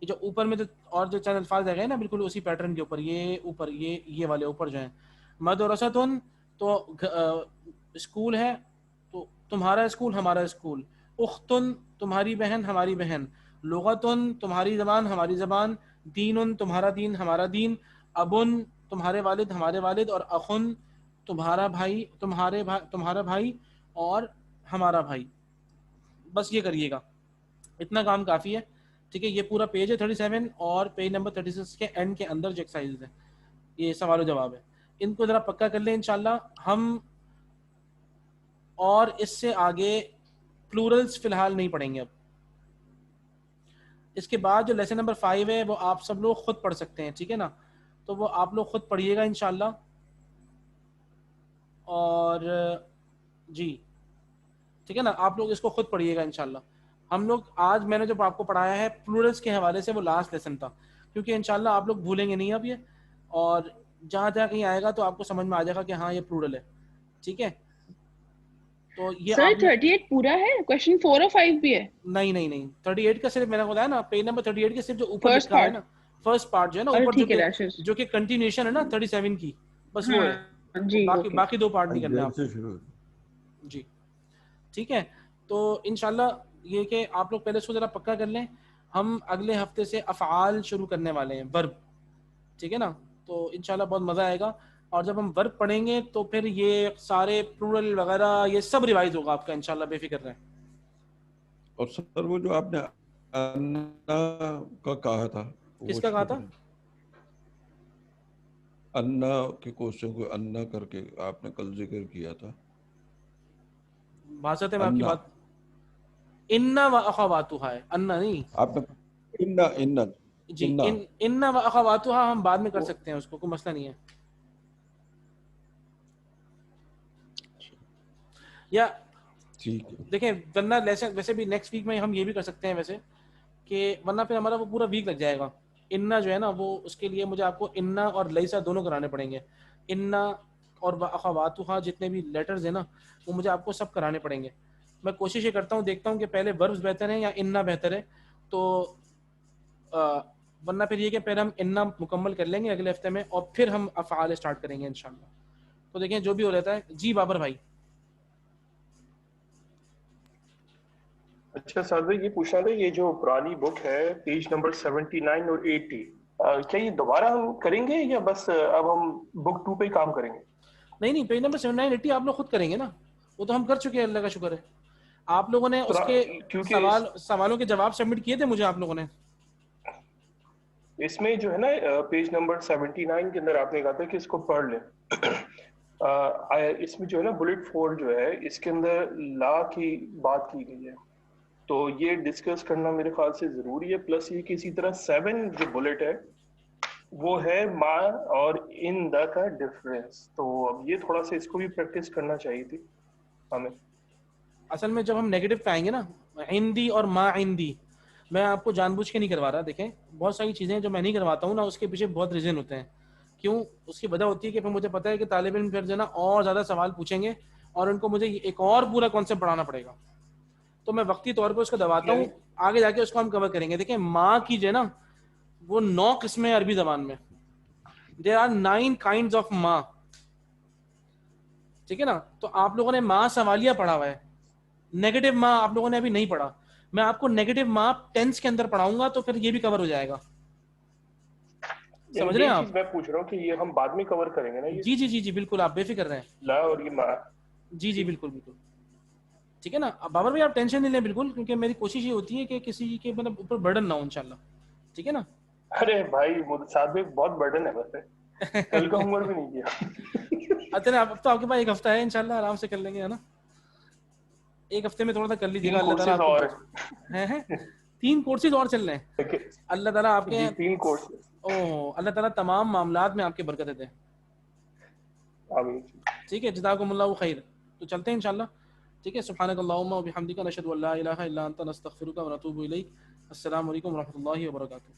یہ جو اوپر میں جو اور جو چند الفاظ رہ گئے نا بالکل اسی پیٹرن کے اوپر، یہ اوپر یہ والے اوپر جو ہیں. مدرستن تو اسکول ہے، تو تمہارا اسکول ہمارا اسکول. اختن تمہاری بہن ہماری بہن. لغتن تمہاری زبان ہماری زبان. دینن تمہارا دین ہمارا دین. ابن تمہارے والد ہمارے والد. اور اخن تمہارا بھائی تمہارا بھائی اور ہمارا بھائی. بس یہ کریے گا، اتنا کام کافی ہے، ٹھیک ہے. یہ پورا پیج ہے 37 اور پیج نمبر 36 کے اینڈ کے اندر جو ایکسرسائز ہے یہ سوال و جواب ہے. ان کو ذرا پکا کر لیں انشاءاللہ ہم. اور اس سے آگے پلورلز فی الحال نہیں پڑھیں گے. اب اس کے بعد جو لیسن نمبر 5 ہے وہ آپ سب لوگ خود پڑھ سکتے ہیں، ٹھیک ہے نا. تو وہ آپ لوگ خود پڑھیے گا انشاءاللہ. اور جی ٹھیک ہے نا، آپ لوگ اس کو خود پڑھیے گا انشاءاللہ. ہم لوگ آج میں نے جو آپ کو پڑھایا ہے پلورلز کے حوالے سے وہ لاسٹ لیسن تھا، کیونکہ انشاءاللہ آپ لوگ بھولیں گے نہیں اب یہ، اور جہاں کہیں آئے گا تو آپ کو سمجھ میں آ جائے گا کہ ہاں یہ پلورل ہے، ٹھیک ہے. تو یہ
سر
آپ
38 پورا ہے, کویسچن 4 اور 5 بھی ہے.
نہیں 38 کا صرف میں نے بتایا نا, پیج نمبر 38 کے صرف جو اوپر
فرسٹ
لکھا ہے
پارٹ.
نا, فرسٹ پارٹ جو ہے نا
ارے
اوپر,
ٹھیک ہے ڈیشز.
جو کہ کنٹینیوشن ہے نا 37 کی, بس وہ ہے.
ہاں جی اوکے.
باقی دو پارٹ نہیں کرنے
اجین
آپ
سے شروع.
جی ٹھیک ہے. تو انشاءاللہ یہ کہ آپ لوگ پہلے اس کو ذرا پکا کر لیں. ہم اگلے ہفتے سے افعال شروع کرنے والے ہیں, ورب, ٹھیک ہے نا. تو انشاءاللہ بہت مزہ آئے گا, اور جب ہم ورب پڑھیں گے تو پھر یہ سارے پلورل وغیرہ یہ سب ریوائز ہوگا آپ کا انشاءاللہ, بے فکر رہیں.
اور سر وہ جو آپ نے انا کا کہا تھا,
کس کا کہا تھا؟
انا کے کوشچن کو انا کر کے آپ نے کل ذکر کیا تھا.
بات ہے میں آپ کی بات, انا و اخواتها ہے, انا نہیں
آپ نے انا
جی, انا و اخواتها ہم بعد میں کر سکتے ہیں, اس کو کوئی مسئلہ نہیں ہے. یا دیکھیں ورنہ ویسے بھی نیکسٹ ویک میں ہم یہ بھی کر سکتے ہیں ویسے, کہ ورنہ پھر ہمارا وہ پورا ویک لگ جائے گا. انا جو ہے نا وہ اس کے لیے مجھے آپ کو انا اور لیسا دونوں کرانے پڑیں گے. انا اور اخواتها جتنے بھی لیٹرز ہیں نا وہ مجھے آپ کو سب کرانے پڑیں گے. میں کوشش یہ کرتا ہوں, دیکھتا ہوں کہ پہلے وربز بہتر ہیں یا انا بہتر ہے. تو ورنہ پھر یہ کہ پہلے ہم انا مکمل کر لیں گے اگلے ہفتے میں, اور پھر ہم افعال اسٹارٹ کریں گے انشاءاللہ. تو دیکھیں جو بھی ہو رہتا ہے. جی بابر بھائی.
اچھا سر یہ پوچھنا تھا, یہ جو پرانی بک ہے پیج نمبر 79 اور 80, کیا یہ دوبارہ ہم کریں گے یا بس اب ہم بک 2 پہ ہی کام کریں گے؟
نہیں پیج نمبر 79 80 آپ لوگ خود کریں گے نا, وہ تو ہم کر چکے ہیں, اللہ کا شکر ہے. آپ لوگوں نے اس کے سوالوں کے جواب سبمٹ کیے تھے مجھے آپ لوگوں نے.
اس میں جو ہے نا پیج نمبر 79 کے اندر آپ نے کہا تھا کہ اس کو پڑھ لیں. اس میں جو ہے نا بلٹ 4 جو ہے اس کے اندر لا کی بات کی گئی ہے, تو یہ ڈسکس کرنا میرے خیال سے ضروری ہے. پلس یہ کہ اسی طرح 7 جو بلٹ ہے وہ ہے ما اور ان دا کا ڈفرینس, تو اب یہ تھوڑا سا اس کو بھی پریکٹس کرنا چاہیے تھی ہمیں.
اصل میں جب ہم نیگیٹو پہ آئیں گے نا, عندی اور ما عندی, میں آپ کو جان بوجھ کے نہیں کروا رہا. دیکھیں بہت ساری چیزیں جو میں نہیں کرواتا ہوں نا, اس کے پیچھے بہت ریزن ہوتے ہیں. کیوں؟ اس کی وجہ ہوتی ہے کہ پھر مجھے پتا ہے کہ طالب علم پھر جو ہے نا اور زیادہ سوال پوچھیں گے, اور ان کو مجھے ایک اور پورا کانسیپٹ پڑھانا پڑے گا. تو میں وقتی طور پہ اس کو دباتا ہوں, آگے جا کے اس کو ہم کور کریں گے. دیکھیں ماں کی جو ہے نا وہ 9 قسمیں عربی زبان میں, دیر آر 9 کائنڈز آف ماں, ٹھیک ہے نا. تو آپ لوگوں نے ماں سوالیہ پڑھا ہوا ہے, نیگیٹو ماں آپ لوگوں نے ابھی نہیں پڑھا. میں آپ کو نیگیٹو ماں ٹینس کے اندر پڑھاؤں گا, تو پھر یہ بھی کور ہو جائے گا. سمجھ رہے ہیں آپ؟
میں پوچھ رہا ہوں کہ یہ ہم بعد میں کور کریں گے نا.
جی بالکل, آپ بے فکر رہیں.
لا اور یہ ماں,
جی بالکل, ٹھیک ہے نا. بابر بھائی آپ ٹینشن نہیں لیں بالکل, کیونکہ میری کوشش یہ ہوتی ہے کہ کسی کے مطلب اوپر برڈن نہ ہو انشاءاللہ, ٹھیک ہے نا.
ارے بھائی ساتھ میں بہت برڈن ہے, ویسے کل کا ہوم ورک بھی نہیں کیا.
اچھا اب تو آپ کے پاس ایک ہفتہ ہے انشاءاللہ, آرام سے کر لیں گے, ہے نا. ایک ہفتے میں تھوڑا سا کر لیجیے گا. اللہ تعالیٰ آپ کو 3 کورسز اور چل رہے ہیں. اللہ تعالیٰ آپ کے
3 کورسز,
اللہ تعالیٰ تمام معاملات میں آپ کے برکت دے.
آمین.
ٹھیک ہے, جزاکم اللہ خیر. تو چلتے ہیں انشاءاللہ, ٹھیک ہے. سبحانک اللہم و بحمدک نشہد ان لا الہ الا انت نستغفرک و نتوب الیک. السلام علیکم و رحمۃ اللہ وبرکاتہ.